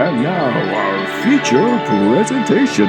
And now, our feature presentation.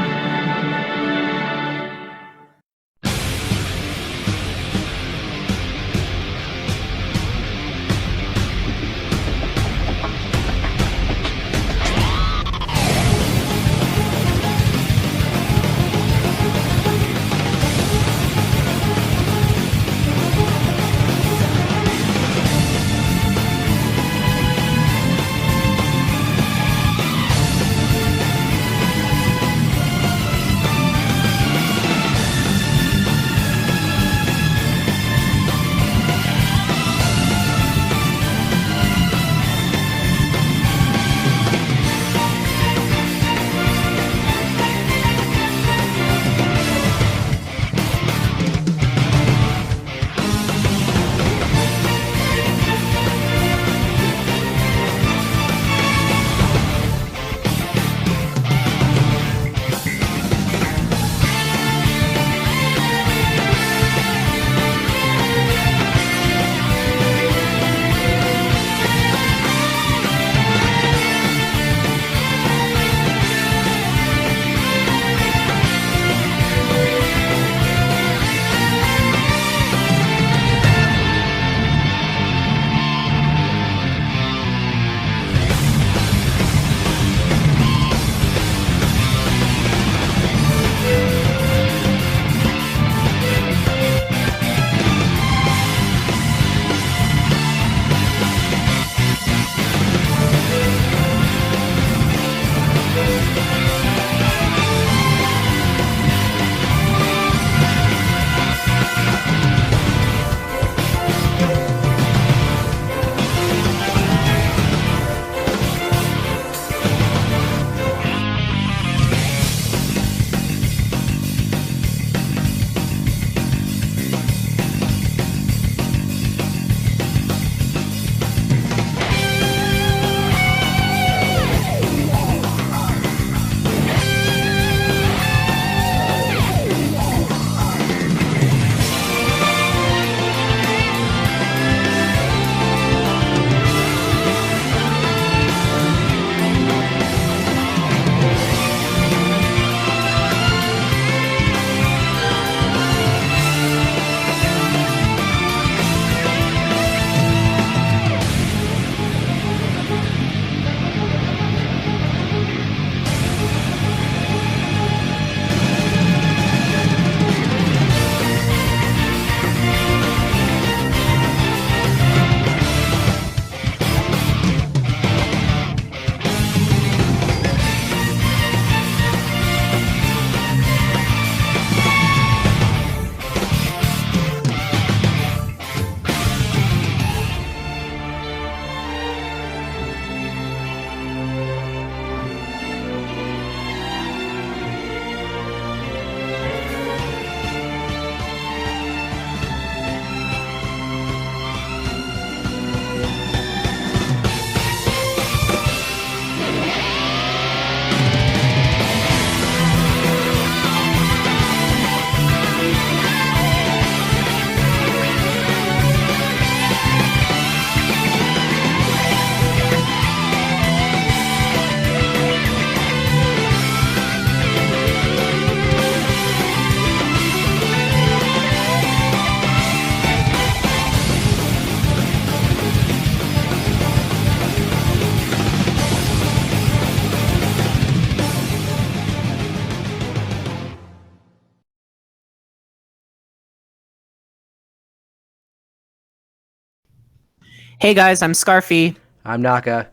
Hey guys, I'm Scarfy. I'm Naka.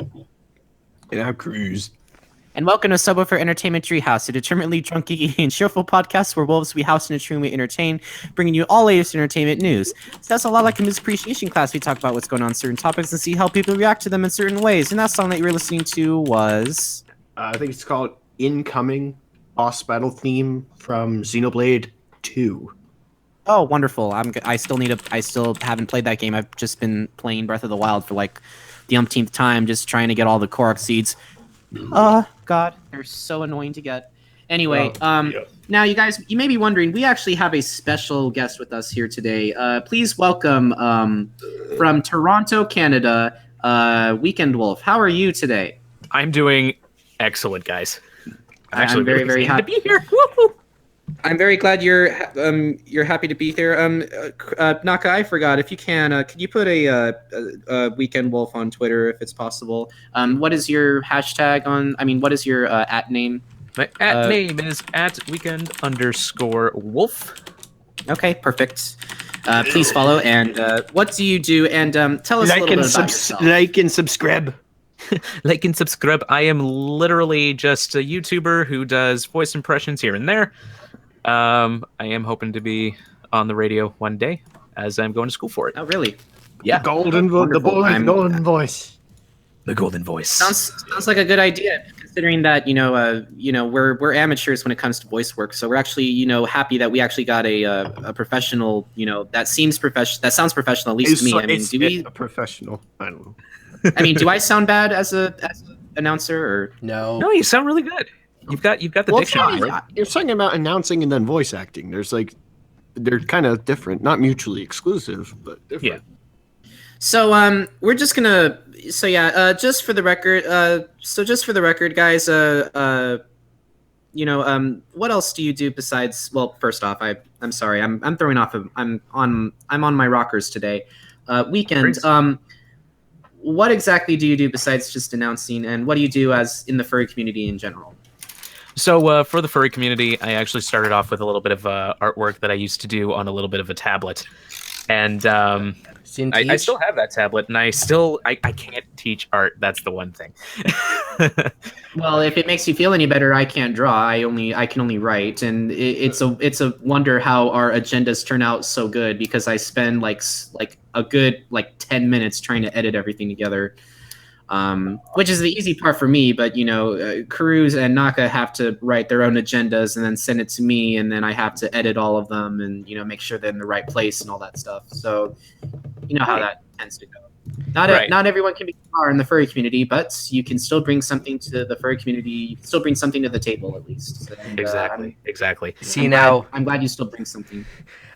And I'm Krüz. And welcome to Subwuffer Entertainment Treehouse, a determinedly drunk, geeky, and cheerful podcast where wolves we house in a tree and we entertain, bringing you all latest entertainment news. So that's a lot like a music appreciation class. We talk about what's going on in certain topics and see how people react to them in certain ways. And that song that you were listening to was... I think it's called Incoming Boss Battle Theme from Xenoblade 2. Oh, wonderful. I still haven't played that game. I've just been playing Breath of the Wild for like the umpteenth time, just trying to get all the Korok seeds. God, they're so annoying to get. Anyway, now you guys, you may be wondering, we actually have a special guest with us here today. Please welcome from Toronto, Canada, Weekend Wolf. How are you today? I'm doing Excellent, guys. I'm very, very excited happy to be here. Woo-hoo. I'm very glad you're happy to be here. Naka, I forgot if you can you put a Weekend Wolf on Twitter if it's possible? What is your hashtag on? I mean, what is your at name? My at name is @weekend_wolf. Okay, perfect. Please follow. And what do you do? And tell us a little bit about yourself. Like and subscribe. Like and subscribe. I am literally just a YouTuber who does voice impressions here and there. I am hoping to be on the radio one day as I'm going to school for it. Oh, really? Yeah. The golden voice. The golden voice. Sounds like a good idea. Considering that we're amateurs when it comes to voice work, so we're actually happy that we actually got a professional that sounds professional, at least to me. I mean, do we a professional? I don't know. I mean, do I sound bad as an announcer or No. No, you sound really good. You've got the diction. You're talking about announcing and then voice acting. They're kind of different, not mutually exclusive, but different. Yeah. So we're just gonna just for the record, guys, what else do you do besides? Well, first off, I'm sorry, I'm throwing off. I'm on my rockers today. Weekend. What exactly do you do besides just announcing, and what do you do as in the furry community in general? So for the furry community, I actually started off with a little bit of artwork that I used to do on a little bit of a tablet, and I still have that tablet, and I can't teach art. That's the one thing. Well, if it makes you feel any better, I can't draw. I can only write, and it's a wonder how our agendas turn out so good because I spend like a good 10 minutes trying to edit everything together, which is the easy part for me. But Krüz and Naka have to write their own agendas and then send it to me, and then I have to edit all of them and make sure they're in the right place and all that stuff. So you know how that tends to go. Not everyone can be a star in the furry community, but you can still bring something to the furry community. You can still bring something to the table, at least. And, Exactly. I'm glad you still bring something.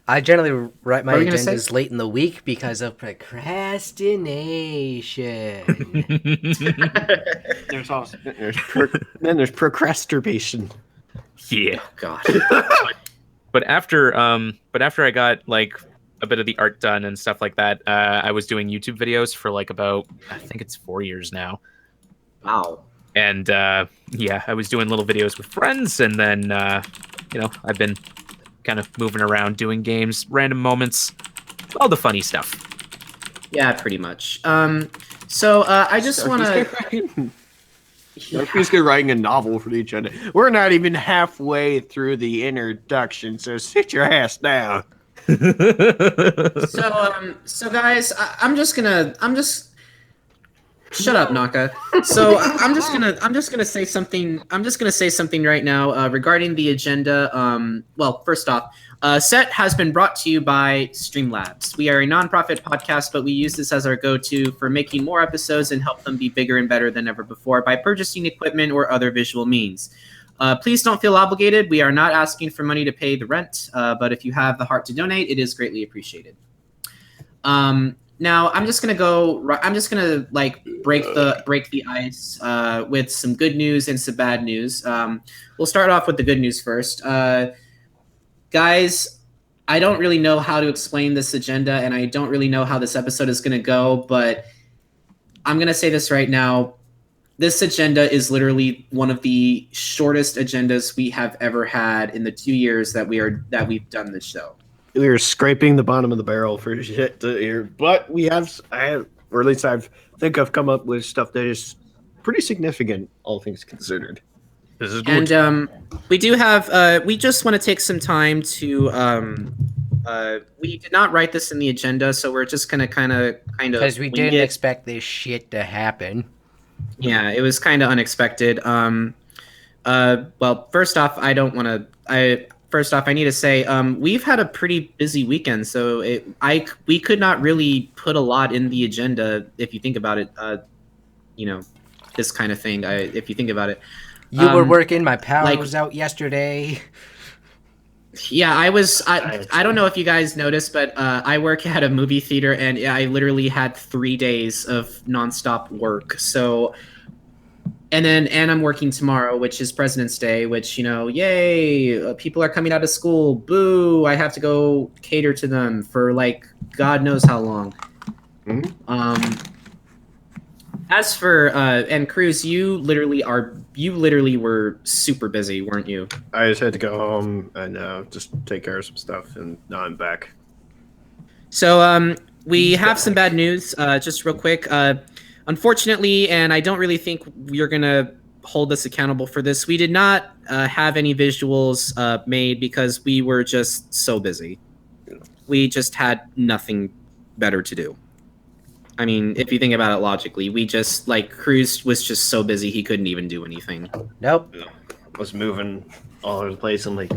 I generally write my What were you gonna agendas say? late in the week because of procrastination. There's procrastination. Yeah. Oh, God. But after I got a bit of the art done and stuff like that, I was doing YouTube videos for about I think it's 4 years now. Wow. And I was doing little videos with friends, and then I've been kind of moving around doing games, random moments, all the funny stuff. Yeah, pretty much. So I just want to. He's writing a novel for the agenda. We're not even halfway through the introduction, so sit your ass down. So guys, I'm just shut up, Naka. So I'm just gonna say something. I'm just gonna say something right now regarding the agenda. Well, first off, S.E.T has been brought to you by Streamlabs. We are a nonprofit podcast, but we use this as our go-to for making more episodes and help them be bigger and better than ever before by purchasing equipment or other visual means. Please don't feel obligated. We are not asking for money to pay the rent, but if you have the heart to donate, it is greatly appreciated. Now I'm just gonna break the ice with some good news and some bad news. We'll start off with the good news first. Guys, I don't really know how to explain this agenda, and I don't really know how this episode is gonna go, but I'm gonna say this right now. This agenda is literally one of the shortest agendas we have ever had in the 2 years that we've done this show. We are scraping the bottom of the barrel for shit to hear, but I think I've come up with stuff that is pretty significant, all things considered. This is good. And we do have. We just want to take some time to. We did not write this in the agenda, so we're just gonna kind of. Because we didn't expect this shit to happen. Yeah, it was kind of unexpected. Well, first off, I need to say we've had a pretty busy weekend, so we could not really put a lot in the agenda if you think about it. This kind of thing. If you think about it, you were working. My power was out yesterday. Yeah, I was. I don't know if you guys noticed, but I work at a movie theater, and I literally had 3 days of nonstop work. So and I'm working tomorrow, which is President's Day, which, yay, people are coming out of school. Boo, I have to go cater to them for like God knows how long. Mm-hmm. As for and Krüz, you literally were super busy, weren't you? I just had to go home and just take care of some stuff, and now I'm back. So we have some bad news, just real quick. Unfortunately, and I don't really think you're going to hold us accountable for this, we did not have any visuals made because we were just so busy. We just had nothing better to do. I mean, if you think about it logically, we just, Krüz was just so busy he couldn't even do anything. Nope. I was moving all over the place. I'm like,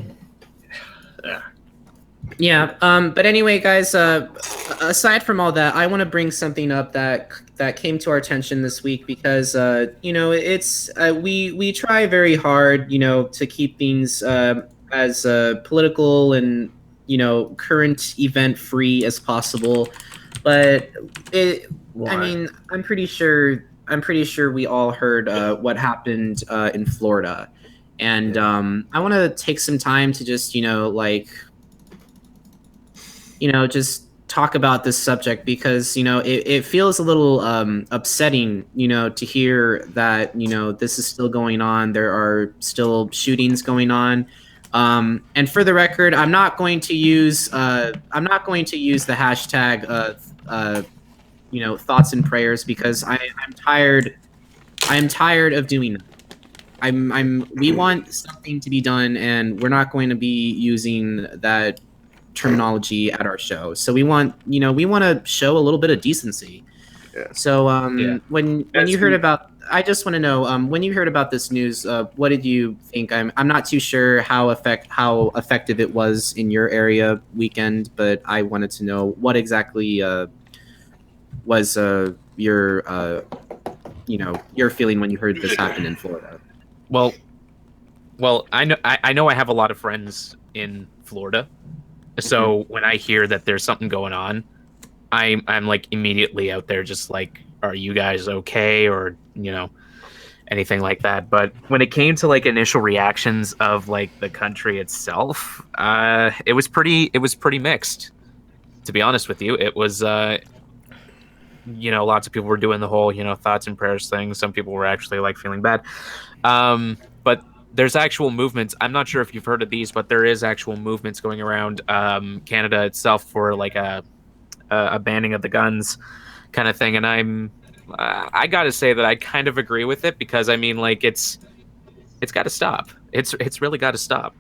Yeah, but anyway, guys, aside from all that, I want to bring something up that came to our attention this week because, it's we try very hard, to keep things as political and, current event free as possible. But I mean, I'm pretty sure we all heard what happened in Florida, and I want to take some time to just just talk about this subject because it feels a little upsetting to hear that this is still going on. There are still shootings going on. And for the record, I'm not going to use the hashtag thoughts and prayers because I'm tired of doing that. We want something to be done, and we're not going to be using that terminology at our show. So we want to show a little bit of decency. Yeah. So when you heard about, I just want to know when you heard about this news, what did you think? I'm not too sure how effective it was in your area weekend, but I wanted to know what exactly was your feeling when you heard this happen in Florida. Well, I know I have a lot of friends in Florida. So when I hear that there's something going on, I'm like immediately out there just like, are you guys okay? Or, anything like that. But when it came to like initial reactions of like the country itself, it was pretty mixed, to be honest with you. It was, lots of people were doing the whole, thoughts and prayers thing. Some people were actually like feeling bad. But there's actual movements. I'm not sure if you've heard of these, but there is actual movements going around Canada itself for like a banning of the guns kind of thing. And I got to say that I kind of agree with it because I mean, like it's got to stop. It's really got to stop.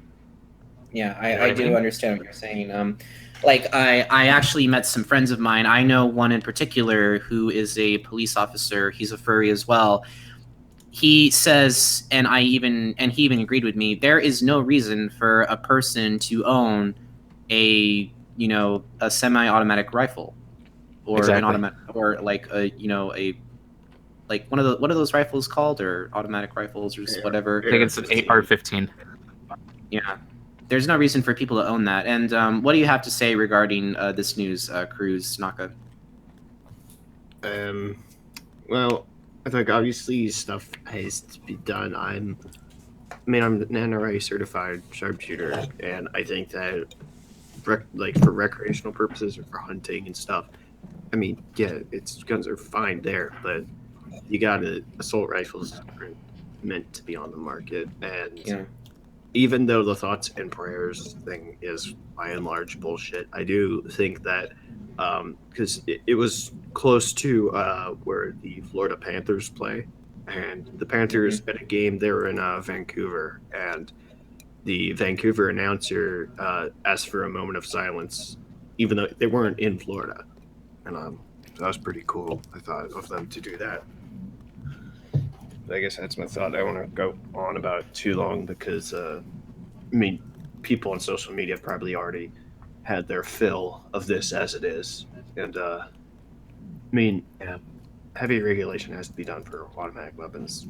Yeah, I do understand what you're saying. I actually met some friends of mine. I know one in particular who is a police officer. He's a furry as well. He says, and he even agreed with me, there is no reason for a person to own a semi-automatic rifle or an automatic, or like a one of what are those rifles called, or automatic rifles or whatever. I think it's an AR-15. Yeah. There's no reason for people to own that. And what do you have to say regarding this news, Krüz, Naka? Well, I think obviously stuff has to be done. I'm an NRA certified sharpshooter, and I think that for recreational purposes or for hunting and stuff, I mean, yeah, guns are fine there, but you gotta, assault rifles aren't meant to be on the market. And even though the thoughts and prayers thing is by and large bullshit, I do think that because it was close to where the Florida Panthers play, and the Panthers at a game, they were in Vancouver, and the Vancouver announcer asked for a moment of silence, even though they weren't in Florida, and that was pretty cool. I thought of them to do that. I guess that's my thought. I don't want to go on about it too long because, people on social media probably already had their fill of this as it is. And, heavy regulation has to be done for automatic weapons.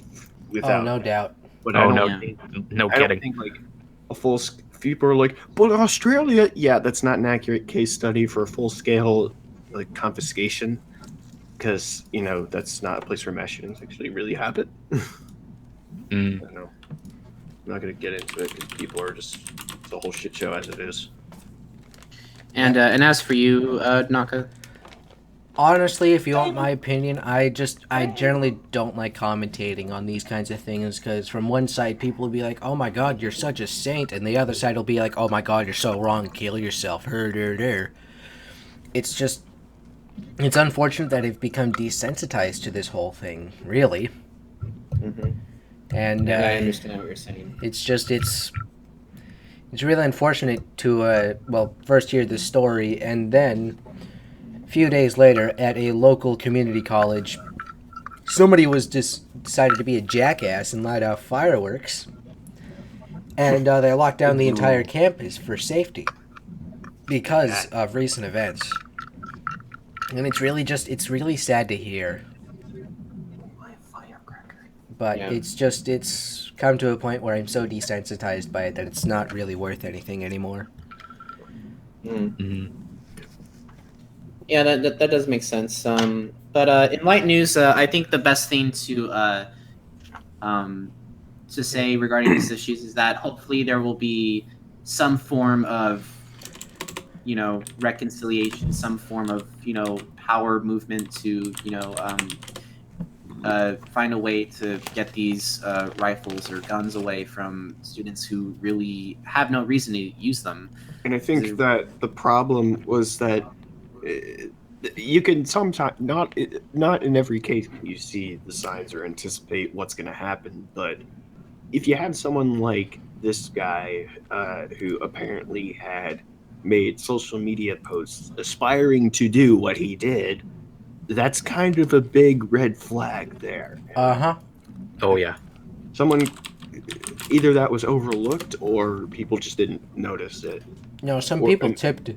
Without, no doubt. No kidding. I don't think, a full... People are like, but Australia... Yeah, that's not an accurate case study for a full-scale, confiscation. Because, that's not a place where mass shootings actually really happen. I don't know. I'm not going to get into it because people are just, it's a whole shit show as it is. And as for you, Naka? Honestly, if you want my opinion, I generally don't like commentating on these kinds of things because from one side people will be like, "Oh my God, you're such a saint," and the other side will be like, "Oh my God, you're so wrong, kill yourself." It's just, it's unfortunate that I've become desensitized to this whole thing, really. Mm-hmm. And I understand what you're saying. It's really unfortunate to first hear this story and then a few days later at a local community college, somebody was decided to be a jackass and light off fireworks, and they locked down the entire campus for safety because of recent events. And it's really sad to hear. But Yeah. it's come to a point where I'm so desensitized by it that it's not really worth anything anymore. Mm. Yeah, that does make sense. But in light news, I think the best thing to say regarding these issues is that hopefully there will be some form of, reconciliation, some form of, power movement to, find a way to get these rifles or guns away from students who really have no reason to use them. And I think that the problem was that you can sometimes not in every case can you see the signs or anticipate what's going to happen, but if you have someone like this guy who apparently had made social media posts aspiring to do what he did, that's kind of a big red flag there. Oh yeah. Someone, either that was overlooked or people just didn't notice it. No, some people tipped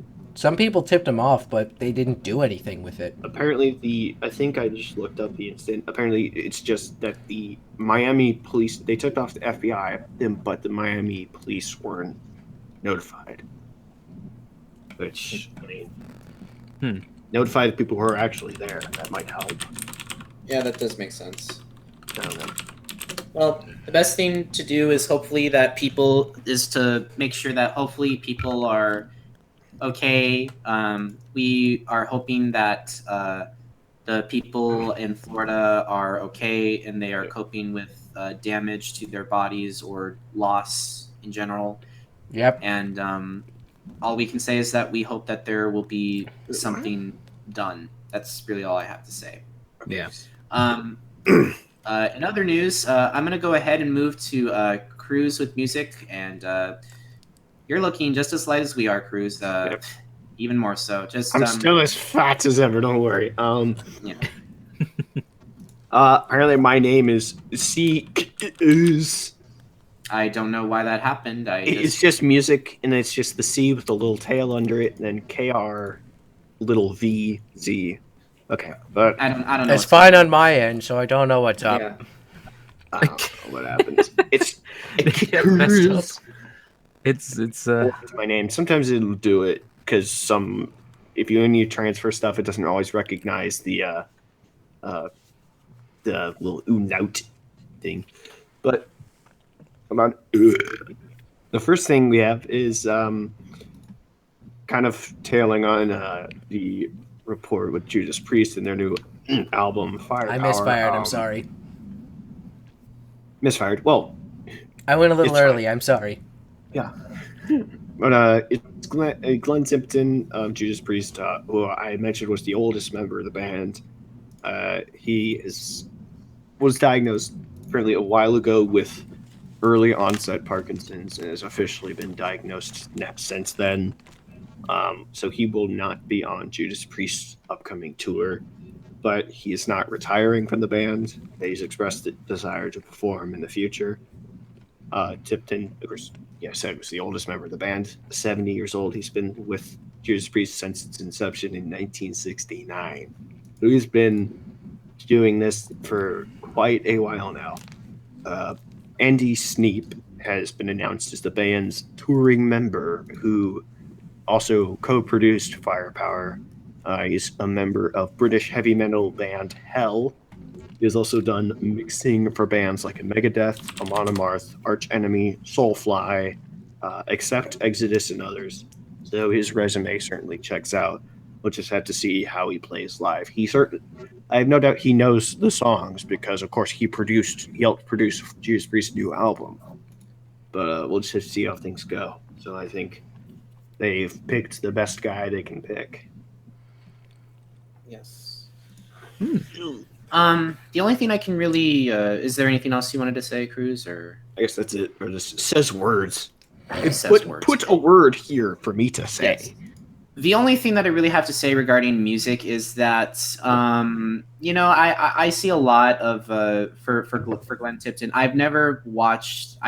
him off, but they didn't do anything with it. Apparently, I think I just looked up the incident. Apparently, it's just that the Miami police, they tipped off the FBI, but the Miami police weren't notified. Which, I mean, notify the people who are actually there. That might help. Yeah, that does make sense. I don't know. Well, the best thing to do is to make sure that hopefully people are okay. We are hoping that the people in Florida are okay and they are coping with damage to their bodies or loss in general. Yep. And all we can say is that we hope that there will be something done. That's really all I have to say. Yeah. In other news, I'm going to go ahead and move to Krüz with music, and you're looking just as light as we are, Krüz. Yep. Even more so. I'm still as fat as ever. Don't worry. Yeah. Apparently, my name is S.E.T. I don't know why that happened. It's just music, and it's just the C with the little tail under it, and then K-R, little V-Z. Okay, but I don't know. It's fine on my end, so I don't know what's up. Yeah. I don't know what happens. It's my name. Sometimes it'll do it because if you transfer stuff, it doesn't always recognize the little note thing. But come on. The first thing we have is kind of tailing on the report with Judas Priest and their new album Firepower. I misfired. I'm sorry. Misfired. Well, I went a little early. I'm sorry. Yeah. But it's Glenn Tipton of Judas Priest, who I mentioned was the oldest member of the band. He was diagnosed apparently a while ago with early onset Parkinson's and has officially been diagnosed since then. So he will not be on Judas Priest's upcoming tour, but he is not retiring from the band. He's expressed the desire to perform in the future. Tipton, of course, I said was the oldest member of the band, 70 years old. He's been with Judas Priest since its inception in 1969. So he's been doing this for quite a while now. Andy Sneap has been announced as the band's touring member, who also co-produced Firepower. He's a member of British heavy metal band Hell, He has also done mixing for bands like Megadeth, Amon Amarth, Arch Enemy, Soulfly, Accept, Exodus, and others. So his resume certainly checks out. We'll just have to see how he plays live. I have no doubt he knows the songs because, of course, he helped produce Judas Priest's new album. But we'll just have to see how things go. So I think they've picked the best guy they can pick. Yes. The only thing I can really is there anything else you wanted to say, Krüz, or I guess that's it. Or just says words. words. Put a word here for me to say. Yes. The only thing that I really have to say regarding music is that I see a lot of for Glenn Tipton. I've never listened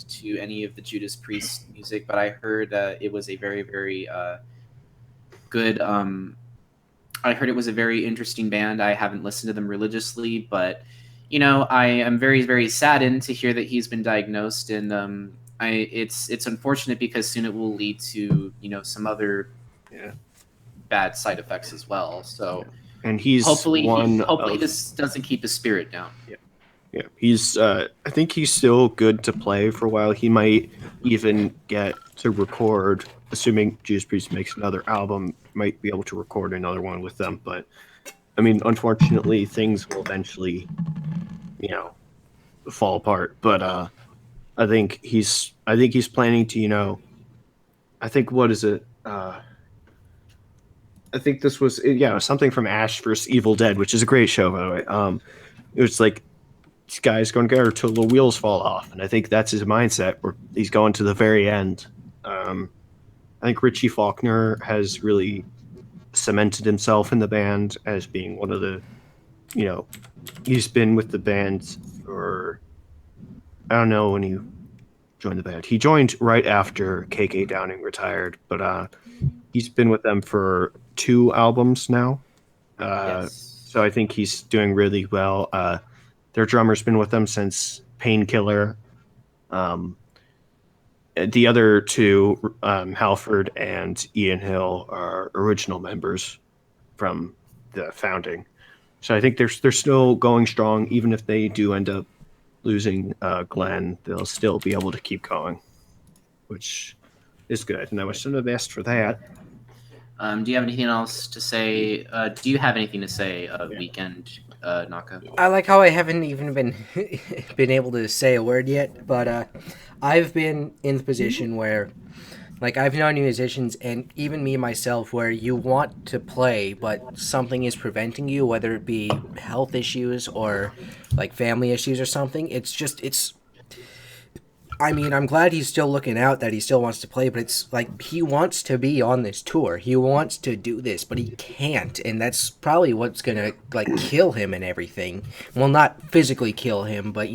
to any of the Judas Priest music, but I heard it was a very, very good. I heard it was a very interesting band. I haven't listened to them religiously, but I am very, very saddened to hear that he's been diagnosed, and it's unfortunate because soon it will lead to some other bad side effects as well. So, and he's hopefully this doesn't keep his spirit down. Yeah, he's. I think he's still good to play for a while. He might even get to record, assuming Judas Priest makes another album. Might be able to record another one with them. But I mean, unfortunately, things will eventually, fall apart. But I think he's planning to. I think what is it? I think this was something from Ash vs. Evil Dead, which is a great show, by the way. It was like this guy's going to go till the wheels fall off, and I think that's his mindset. Where he's going to the very end. I think Richie Faulkner has really cemented himself in the band as being one of the, he's been with the band for, I don't know when he joined the band. He joined right after KK Downing retired, but he's been with them for 2 albums now. So I think he's doing really well. Their drummer's been with them since Painkiller. The other 2, Halford and Ian Hill, are original members from the founding. So I think they're still going strong. Even if they do end up losing Glenn, they'll still be able to keep going, which is good. And I wish them the best for that. Do you have anything else to say? Do you have anything to say, Weekend Naka? I like how I haven't even been able to say a word yet, but I've been in the position where, like, I've known musicians, and even me myself, where you want to play, but something is preventing you, whether it be health issues or, like, family issues or something. I mean, I'm glad he's still looking out, that he still wants to play, but it's like he wants to be on this tour. He wants to do this, but he can't, and that's probably what's going to, like, kill him and everything. Well, not physically kill him, but,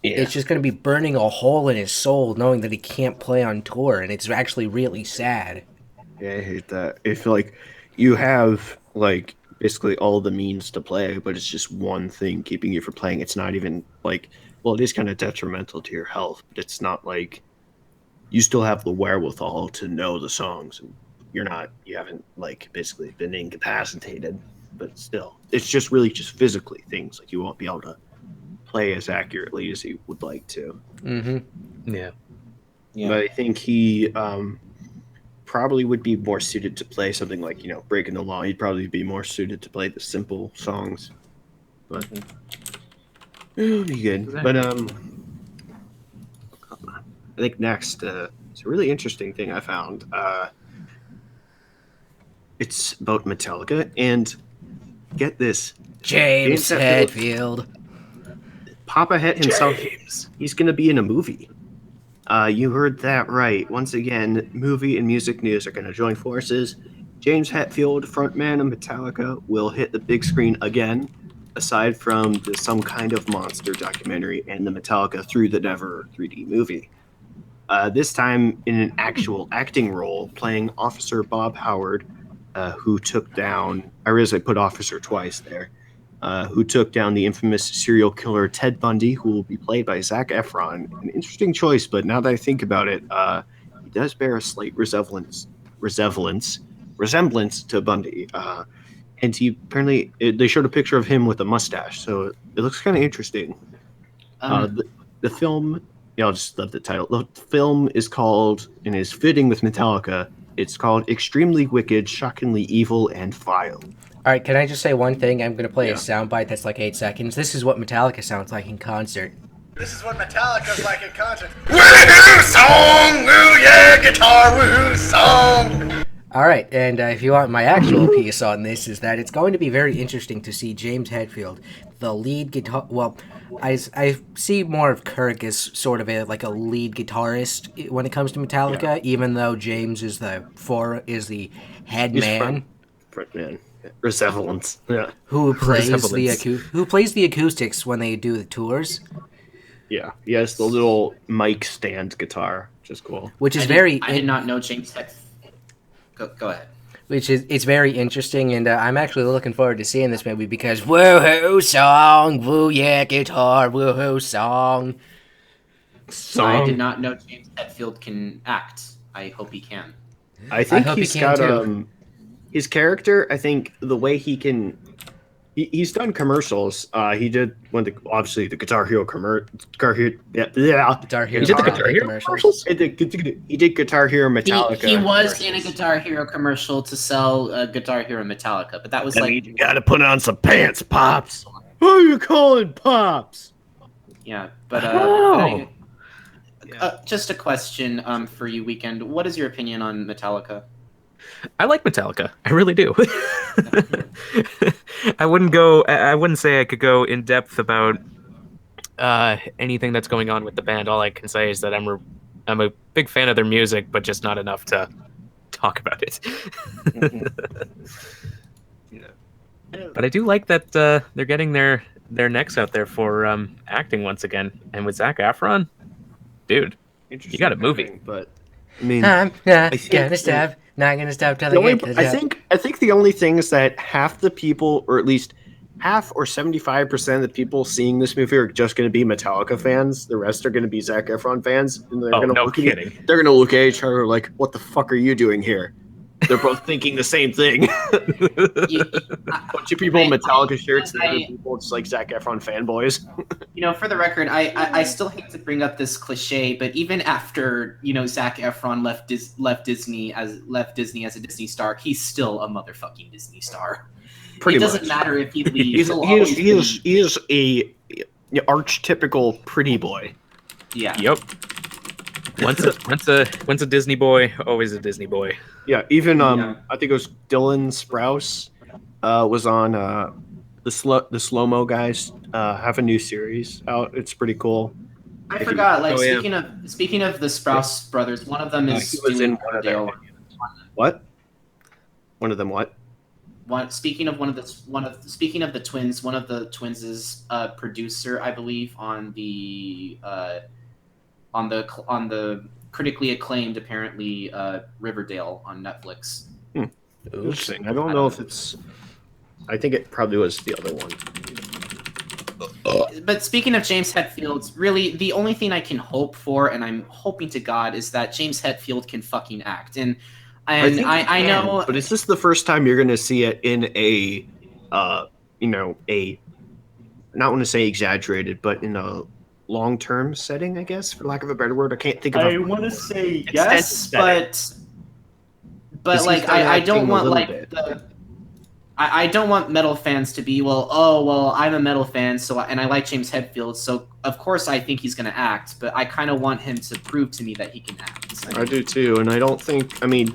it's just going to be burning a hole in his soul knowing that he can't play on tour, and it's actually really sad. Yeah, I hate that. I feel like you have, like, basically all the means to play, but it's just one thing keeping you from playing. It's not even, like... Well, it is kind of detrimental to your health, but it's not like you still have the wherewithal to know the songs. And you haven't, like, basically been incapacitated, but still. It's just really just physically things. Like, you won't be able to play as accurately as you would like to. Mm-hmm. Yeah. But I think he probably would be more suited to play something like, Breaking the Law. He'd probably be more suited to play the simple songs. But... It'll be good. Exactly. But I think next, it's a really interesting thing I found. It's about Metallica, and get this. James Hetfield. Papa Het himself, he's going to be in a movie. You heard that right. Once again, movie and music news are going to join forces. James Hetfield, frontman of Metallica, will hit the big screen again, aside from the Some Kind of Monster documentary and the Metallica Through the Never 3D movie. This time in an actual acting role, playing Officer Bob Howard, who took down... I realize I put officer twice there. Who took down the infamous serial killer Ted Bundy, who will be played by Zac Efron. An interesting choice, but now that I think about it, he does bear a slight resemblance to Bundy. and he apparently they showed a picture of him with a mustache, so it looks kind of interesting. The film, I'll just love the title. The film is called, and is fitting with Metallica. It's called Extremely Wicked, Shockingly Evil, and Vile. All right, can I just say one thing? I'm going to play a Yeah. soundbite that's like 8 seconds. This is what Metallica sounds like in concert. This is what Metallica's like in concert. Woohoo song! Woo yeah, guitar woohoo song! All right, and if you want my actual piece on this, is that it's going to be very interesting to see James Hetfield, the lead guitar. Well, I see more of Kirk as sort of a lead guitarist when it comes to Metallica, even though James is the head man. Front man. Resemblance. Yeah. Who plays Resemblance. who plays the acoustics when they do the tours, Yeah. He has the little mic stand guitar, which is cool. which is I did not know James Hetfield. Go ahead. It's very interesting, and I'm actually looking forward to seeing this movie because woohoo song, woo yeah guitar, woohoo song. I did not know James Hetfield can act. I hope he can. I think hope he he's can, got too. his character. I think the way he can, he's done commercials. He did obviously the Guitar Hero Guitar Hero. Yeah. Guitar Hero. He did the Guitar Hero commercials. He did Guitar Hero Metallica. He was in a Guitar Hero commercial to sell Guitar Hero Metallica, but that was like, You gotta put on some pants, Pops. Who are you calling Pops? yeah. But just a question for you, Weekend. What is your opinion on Metallica? I like Metallica. I really do. I wouldn't say I could go in depth about anything that's going on with the band. All I can say is that I'm a big fan of their music, but just not enough to talk about it. But I do like that they're getting their necks out there for acting once again. And with Zac Efron, dude, you got a movie. But I mean, I'm not I think gonna stop. Not gonna stop till the I only, get the job. I think the only thing is that half the people, or at least half or 75% of the people seeing this movie are just going to be Metallica fans. The rest are going to be Zac Efron fans, and they're going to no look kidding. they're going to look at each other like, "What the fuck are you doing here?" They're both thinking the same thing. Bunch of people in Metallica shirts, and other people just like Zac Efron fanboys. For the record, I still hate to bring up this cliche, but even after Zac Efron left Disney as a Disney star, he's still a motherfucking Disney star. Pretty it doesn't much. matter if he leaves. He is a archetypical pretty boy. Yeah. Yep. Once a Disney boy, always a Disney boy. Yeah, even Yeah. I think it was Dylan Sprouse was on the slow-mo guys have a new series out. It's pretty cool. I forgot. Like Oh, yeah. speaking of the Sprouse brothers, one of them is He was doing in one of Riverdale. What? One of them what? Speaking of the twins, one of the twins is a producer, I believe, on the critically acclaimed, apparently, Riverdale on Netflix. Interesting. I don't know if it's. I think it probably was the other one. But speaking of James Hetfield, really the only thing I can hope for, and I'm hoping to God, is that James Hetfield can fucking act. And think I he can, know, but is this the first time you're going to see it in a, not want to say exaggerated, but in a long-term setting, I guess, for lack of a better word. I can't think of. I want to say extensive yes, setting. but He's like done I acting don't a want little like bit. I don't want metal fans to be I'm a metal fan, and I like James Hetfield, so of course I think he's gonna act, but I kind of want him to prove to me that he can act. I do too, and I don't think. I mean,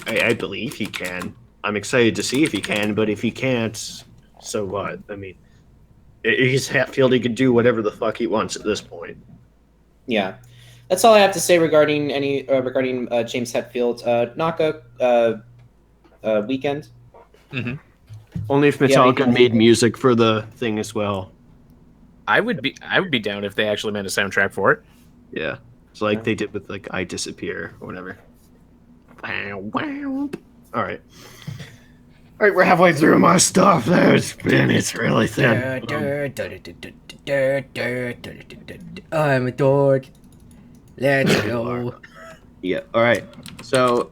I believe he can. I'm excited to see if he can, but if he can't, so what? I mean, he's Hatfield. He can do whatever the fuck he wants at this point. Yeah, that's all I have to say regarding James Hetfield. Naka, Weekend. Mm-hmm. Only if Yeah, Metallica because- made music for the thing as well. I would be down if they actually made a soundtrack for it. Yeah, it's like they did with like "I Disappear" or whatever. All right, we're halfway through my stuff. It's really thin. I'm adored. Let's go. Yeah. All right. So,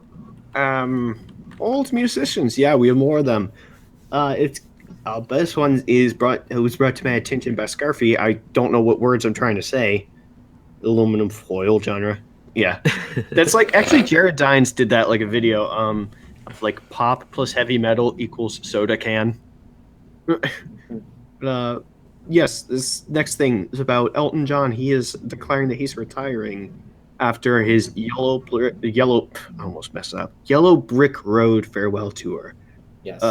old musicians. Yeah, we have more of them. It's this one was brought to my attention by Scarfy. I don't know what words I'm trying to say. Aluminum foil genre. Yeah, that's like actually Jared Dines did that like a video of like pop plus heavy metal equals soda can. Yes, this next thing is about Elton John. He is declaring that he's retiring after his Yellow Brick Road farewell tour. Yes.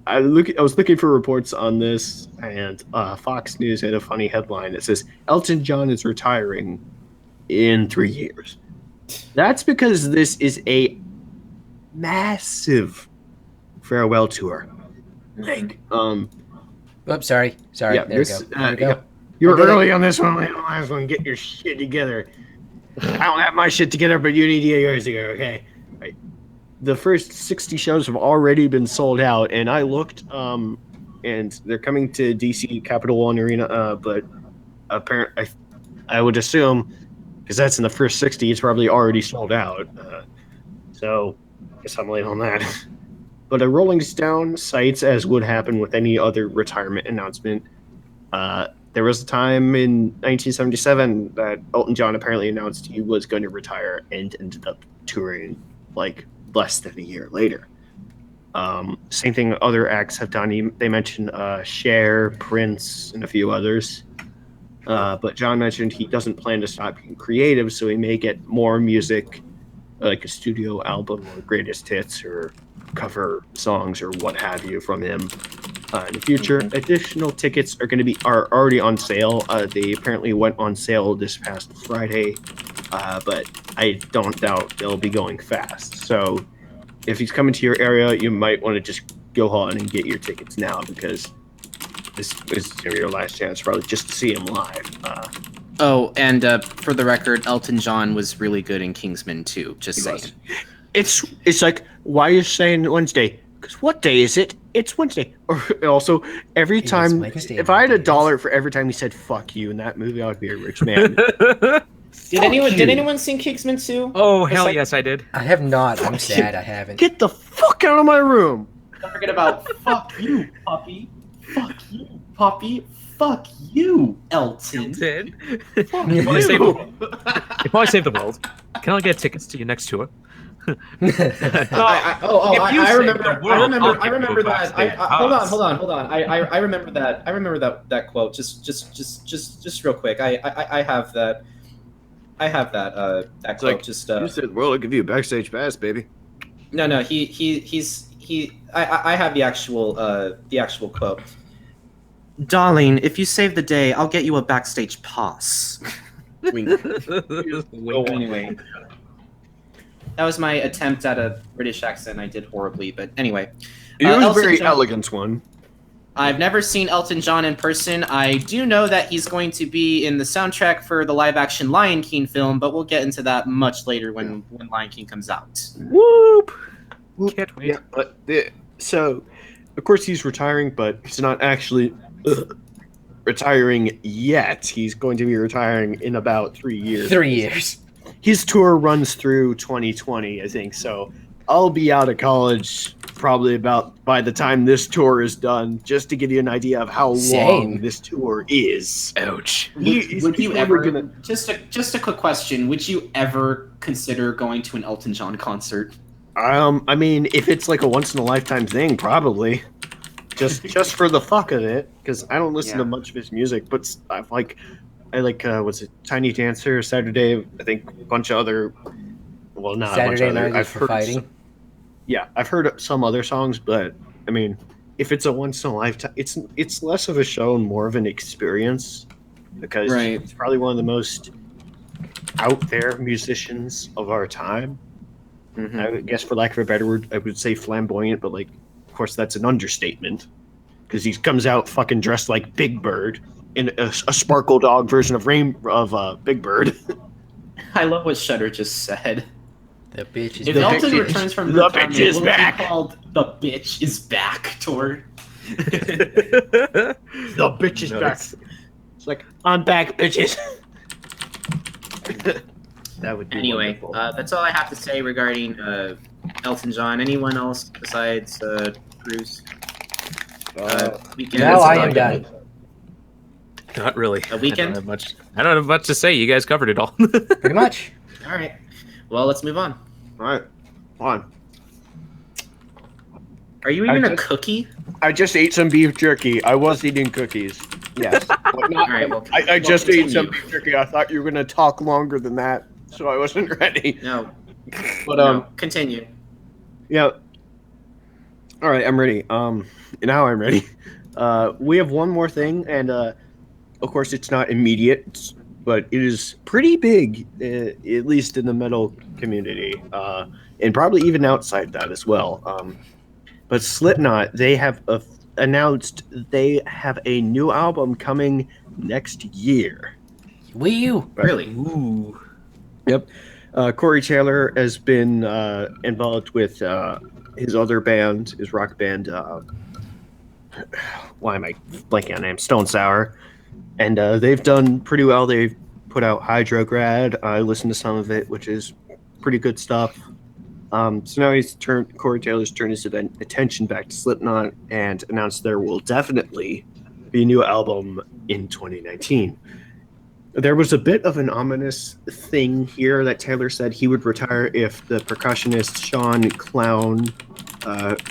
I was looking for reports on this, and Fox News had a funny headline that says Elton John is retiring in 3 years. That's because this is a massive farewell tour. Like, Oops, sorry. yeah, There we go. There we go. You were I did early on this one. Last one, get your shit together. I don't have my shit together, but you need to get yours together, okay? Right. The first 60 shows have already been sold out, and I looked, and they're coming to DC Capital One Arena, but apparently, I would assume, because that's in the first 60, it's probably already sold out. So, I guess I'm late on that. But a Rolling Stone cites, as would happen with any other retirement announcement, there was a time in 1977 that Elton John apparently announced he was going to retire and ended up touring like less than a year later. Same thing other acts have done. They mentioned Cher, Prince, and a few others. But John mentioned he doesn't plan to stop being creative, so he may get more music, like a studio album or greatest hits or cover songs or what have you from him in the future. Additional tickets are already on sale. They apparently went on sale this past Friday, but I don't doubt they'll be going fast. So if he's coming to your area, you might want to just go on and get your tickets now, because this is your last chance probably just to see him live. Oh, and for the record, Elton John was really good in Kingsman too. Just saying. It's like, why are you saying Wednesday? Because what day is it? It's Wednesday. Or also, every time, Wednesday, if I had $1 for every time he said "fuck you" in that movie, I would be a rich man. Did anyone sing Kingsman 2? Oh, hell yes, I did. I have not. I'm sad I haven't. Get the fuck out of my room! Don't forget about fuck you, puppy. Fuck you, puppy. Fuck you, Elton. If I save the world, can I get tickets to your next tour? I remember that. Hold on. I remember that. I remember that quote. Just real quick. I have that. I have that. That quote. Like, you said, "Well, I'll give you a backstage pass, baby." No. I have the actual quote. Darling, if you save the day, I'll get you a backstage pass. Anyway. That was my attempt at a British accent. I did horribly, but anyway. It was a Elton very John, elegant one. I've never seen Elton John in person. I do know that he's going to be in the soundtrack for the live-action Lion King film, but we'll get into that much later when Lion King comes out. Whoop! Can't wait. Yeah, but so, of course, he's retiring, but he's not actually retiring yet. He's going to be retiring in about 3 years. 3 years. His tour runs through 2020, I think. So I'll be out of college probably about by the time this tour is done, just to give you an idea of how long this tour is. Ouch. Would you ever just a quick question? Would you ever consider going to an Elton John concert? I mean, if it's like a once in a lifetime thing, probably. Just for the fuck of it, because I don't listen to much of his music, but I like was it Tiny Dancer, Saturday? I think a bunch of other. Well, not Saturday a bunch of Night other. is for fighting. I've heard some other songs, but I mean, if it's a once in a lifetime, it's less of a show and more of an experience, because it's probably one of the most out there musicians of our time. Mm-hmm. I guess, for lack of a better word, I would say flamboyant, but like, of course, that's an understatement, because he comes out fucking dressed like Big Bird in a Sparkle Dog version of Big Bird. I love what Shutter just said. The bitch is if back. Elton returns from the retirement, bitch is will back. be called the bitch is back tour. The bitch is back. It's like, I'm back, bitches. That would be Anyway, wonderful. that's all I have to say regarding Elton John. Anyone else besides Krüz? Weekend. Now I am done. Not really. A Weekend? I don't have much to say. You guys covered it all. Pretty much. All right. Well, let's move on. All right, on. Are you eating a cookie? I just ate some beef jerky. I was eating cookies. Yes. But not, All right. Well, I just ate some continue. beef jerky. I thought you were gonna talk longer than that, so I wasn't ready. No. But No. Continue. yeah. All right, I'm ready. Now I'm ready. We have one more thing, and of course it's not immediate, but it is pretty big, at least in the metal community, and probably even outside that as well. But Slipknot, they have announced they have a new album coming next year. Wii U. Really? Ooh. Yep. Corey Taylor has been involved with his other band, his rock band. Why am I blanking on the name? Stone Sour. And they've done pretty well. They've put out Hydrograd. I listened to some of it, which is pretty good stuff. So now Corey Taylor's turned his attention back to Slipknot and announced there will definitely be a new album in 2019. There was a bit of an ominous thing here that Taylor said he would retire if the percussionist Sean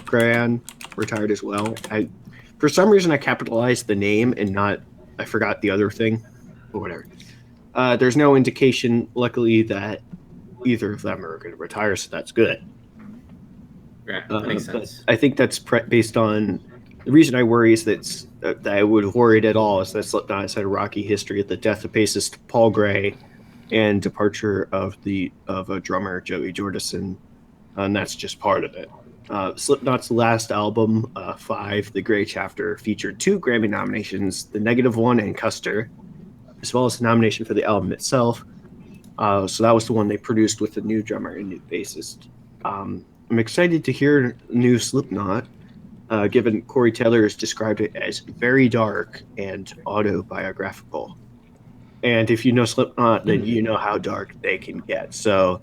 Gran retired as well. For some reason, I capitalized the name and I forgot the other thing, or whatever. There's no indication, luckily, that either of them are going to retire, so that's good. Yeah, that makes sense. I think that's based on the reason I worry is that I would have worried at all is that Slipknot has had a rocky history of the death of bassist Paul Gray and departure of a drummer Joey Jordison, and that's just part of it. Slipknot's last album, 5, The Gray Chapter, featured 2 Grammy nominations, the negative one and Custer, as well as a nomination for the album itself. So that was the one they produced with the new drummer and new bassist. I'm excited to hear new Slipknot, given Corey Taylor has described it as very dark and autobiographical. And if you know Slipknot, then you know how dark they can get. So,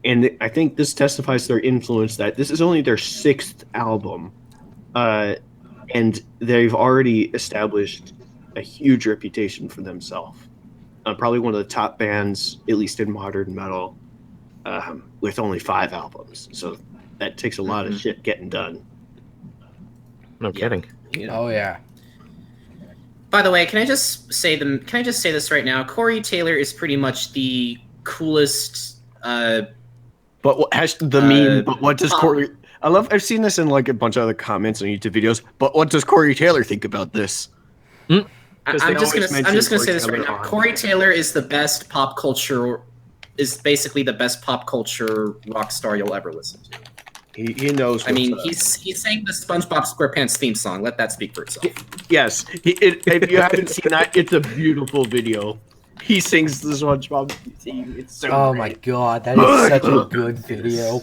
and I think this testifies to their influence that this is only their 6th album, and they've already established a huge reputation for themselves. Probably one of the top bands, at least in modern metal, with only 5 albums. So that takes a lot of shit getting done. No kidding. Oh yeah. By the way, can I just say this right now? Corey Taylor is pretty much the coolest. But what has the meme? But what does Corey? I've seen this in like a bunch of other comments on YouTube videos. But what does Corey Taylor think about this? I'm just gonna say this right now. Corey Taylor is the best pop culture. Is basically the best pop culture rock star you'll ever listen to. He knows. I mean, he's saying the SpongeBob SquarePants theme song. Let that speak for itself. Yes. If you haven't seen that, it's a beautiful video. He sings the SpongeBob theme. It's so Oh great. my god, that is such a good video.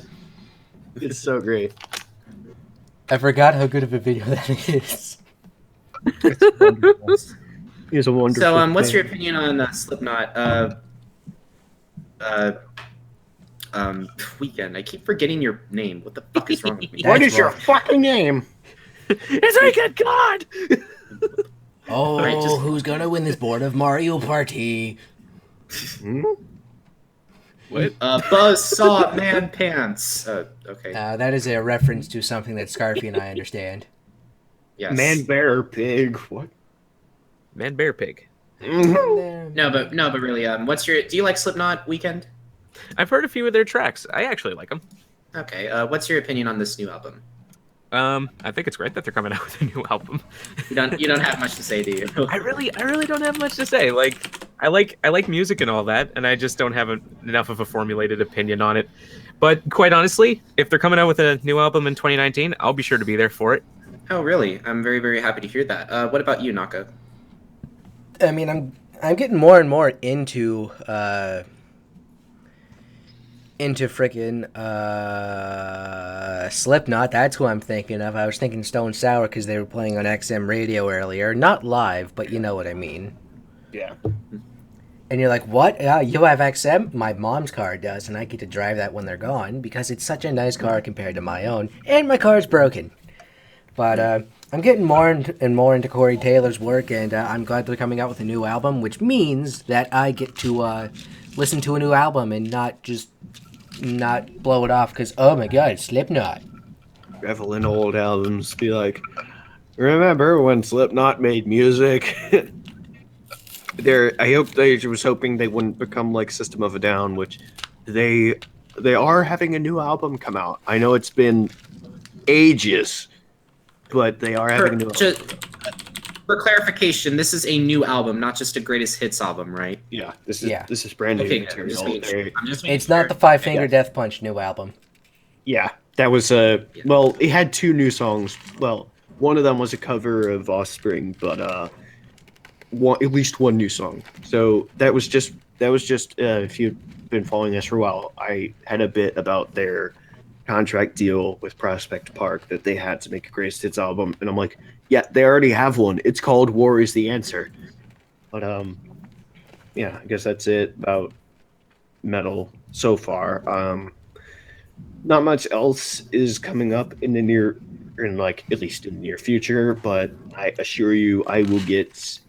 It's so great. I forgot how good of a video that is. It's wonderful. He's a wonderful. So, what's thing. your opinion on Slipknot? Weekend. I keep forgetting your name. What the fuck is wrong with me? What That's is your wrong. fucking name? It's Weekend God! Oh, Alright, just- who's gonna win this board of Mario Party? What? Buzzsaw Man Pants. Okay. That is a reference to something that Scarfy and I understand. Yes. Man, bear, pig. What? Man Bear Pig. No, but really, do you like Slipknot Weekend? I've heard a few of their tracks. I actually like them. Okay. What's your opinion on this new album? I think it's great that they're coming out with a new album. You don't have much to say, do you? I really don't have much to say. Like, I like music and all that, and I just don't have enough of a formulated opinion on it. But quite honestly, if they're coming out with a new album in 2019, I'll be sure to be there for it. Oh, really? I'm very, very happy to hear that. What about you, Naka? I mean, I'm getting more and more into frickin' Slipknot. That's who I'm thinking of. I was thinking Stone Sour because they were playing on XM radio earlier. Not live, but you know what I mean. Yeah. And you're like, what? You have XM? My mom's car does, and I get to drive that when they're gone because it's such a nice car compared to my own, and my car's broken. But I'm getting more and more into Corey Taylor's work, and I'm glad they're coming out with a new album, which means that I get to listen to a new album and not blow it off because, oh my god, Slipknot. Revel in old albums. Be like, remember when Slipknot made music? I hope they was hoping they wouldn't become like System of a Down, which they are having a new album come out. I know it's been ages, but they are having a new album. For clarification, this is a new album, not just a greatest hits album, right? Yeah, this is brand new material. It's not the Five Finger Death Punch new album. Yeah, that was well, it had 2 new songs. Well, one of them was a cover of Offspring, but at least one new song. So that was just if you've been following us for a while, I had a bit about their contract deal with Prospect Park that they had to make a greatest hits album, and I'm like, yeah, they already have one. It's called War Is the Answer. But yeah, I guess that's it about metal so far. Not much else is coming up in the at least in the near future, but I assure you I will get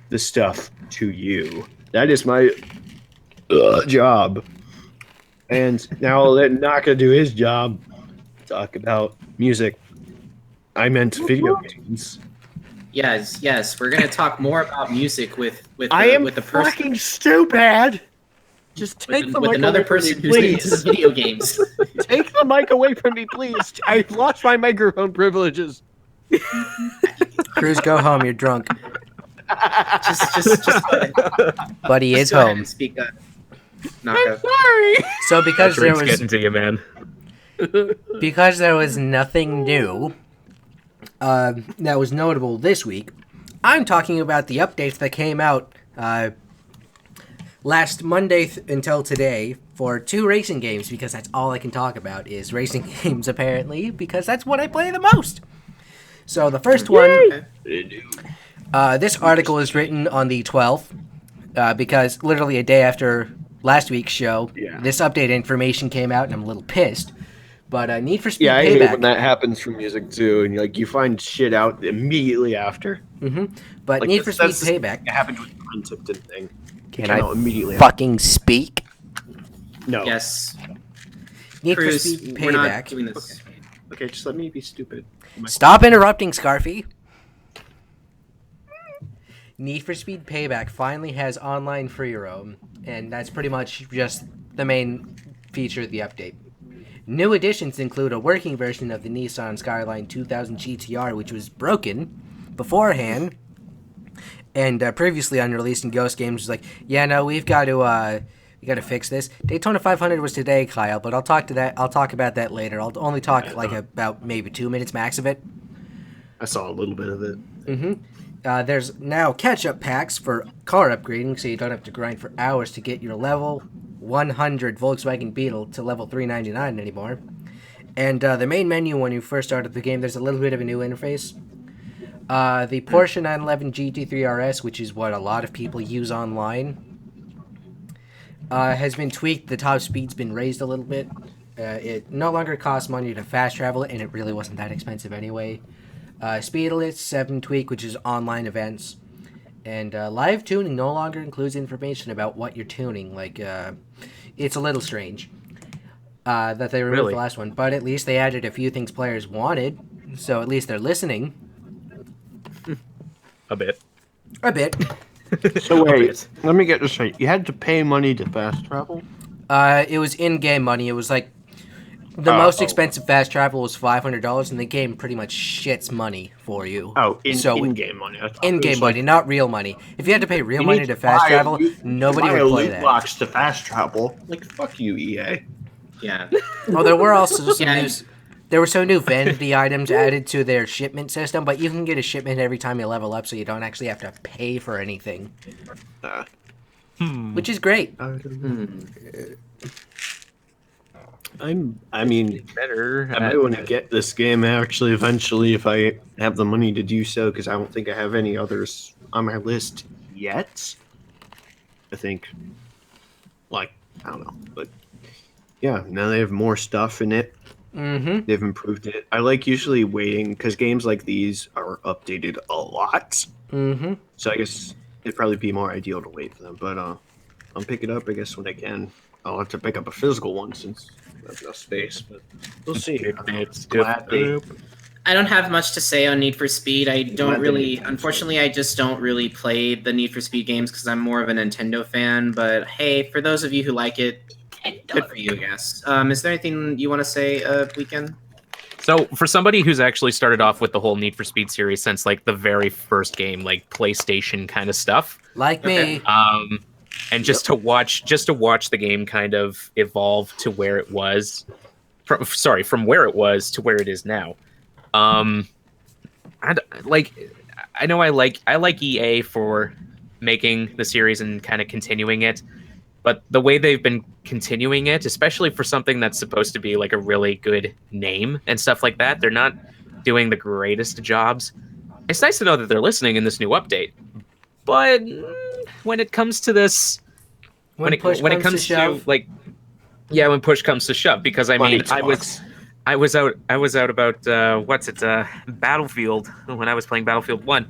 the stuff to you. That is my job. And now I'll let Naka do his job. Talk about music. I meant video games. Yes. We're gonna talk more about music with the fucking stupid. Just take the mic another away person from me, who's into the video games. Take the mic away from me, please. I've lost my microphone privileges. Krüz, go home. You're drunk. just But he is go ahead home. and speak up. I'm sorry. So because there was getting to you, man. because there was nothing new that was notable this week, I'm talking about the updates that came out last Monday until today for 2 racing games, because that's all I can talk about is racing games, apparently, because that's what I play the most. So the first one, this article is written on the 12th, because literally a day after last week's show, this update information came out, and I'm a little pissed. But Need for Speed Payback. I hate when that happens for music too, and you find shit out immediately after. But Need for Speed Payback. It happened with the Tipton thing. Can I fucking speak? No. Yes. Need for Krüz, Speed we're not Payback. doing this. Okay, just let me be stupid. Stop interrupting, Scarfy. Need for Speed Payback finally has online free roam, and that's pretty much just the main feature of the update. New additions include a working version of the Nissan Skyline 2000 GTR, which was broken beforehand, and previously unreleased in Ghost Games was like, yeah, no, we got to fix this. Daytona 500 was today, Kyle, but I'll talk about that later. I'll only talk about maybe 2 minutes max of it. I saw a little bit of it. There's now catch-up packs for car upgrading, so you don't have to grind for hours to get your level 100 Volkswagen Beetle to level 399 anymore. And the main menu when you first start up the game, there's a little bit of a new interface. The Porsche 911 GT3 RS, which is what a lot of people use online, has been tweaked. The top speed's been raised a little bit. It no longer costs money to fast travel it, and it really wasn't that expensive anyway. Speedless 7 tweak, which is online events. And live tuning no longer includes information about what you're tuning. It's a little strange that they removed the last one. But at least they added a few things players wanted. So at least they're listening. A bit. So wait, let me get this straight. You had to pay money to fast travel? It was in-game money. It was like the most expensive fast travel was $500, and the game pretty much shits money for you. Oh, in-game money. In-game money, not real money. If you had to pay real money to fast travel, nobody would play that. Box to fast travel. Fuck you, EA. Yeah. Well, there were also some new vanity items added to their shipment system, but you can get a shipment every time you level up, so you don't actually have to pay for anything. Which is great. I mean, better. I might want to get this game actually eventually if I have the money to do so, because I don't think I have any others on my list yet. I think, like, I don't know, but yeah, now they have more stuff in it. Mm-hmm. They've improved it. I like usually waiting because games like these are updated a lot. Mm-hmm. So I guess it'd probably be more ideal to wait for them. But I'll pick it up, I guess, when I can. I'll have to pick up a physical one since there's no space. But we'll see. Glad they. I don't have much to say on Need for Speed. I don't Glad they really, made that unfortunately, I just don't really play the Need for Speed games because I'm more of a Nintendo fan. But hey, for those of you who like it, good for you, I guess. Is there anything you want to say, Weekend? So for somebody who's actually started off with the whole Need for Speed series since like the very first game, like PlayStation kind of stuff, Like me. and just to watch the game kind of evolve to where it was, from where it was to where it is now. I know I like EA for making the series and kind of continuing it, but the way they've been continuing it, especially for something that's supposed to be like a really good name and stuff like that, they're not doing the greatest jobs. It's nice to know that they're listening in this new update, but when it comes to this, when it comes to like, yeah, when push comes to shove, because I mean, I was out about Battlefield when I was playing Battlefield 1,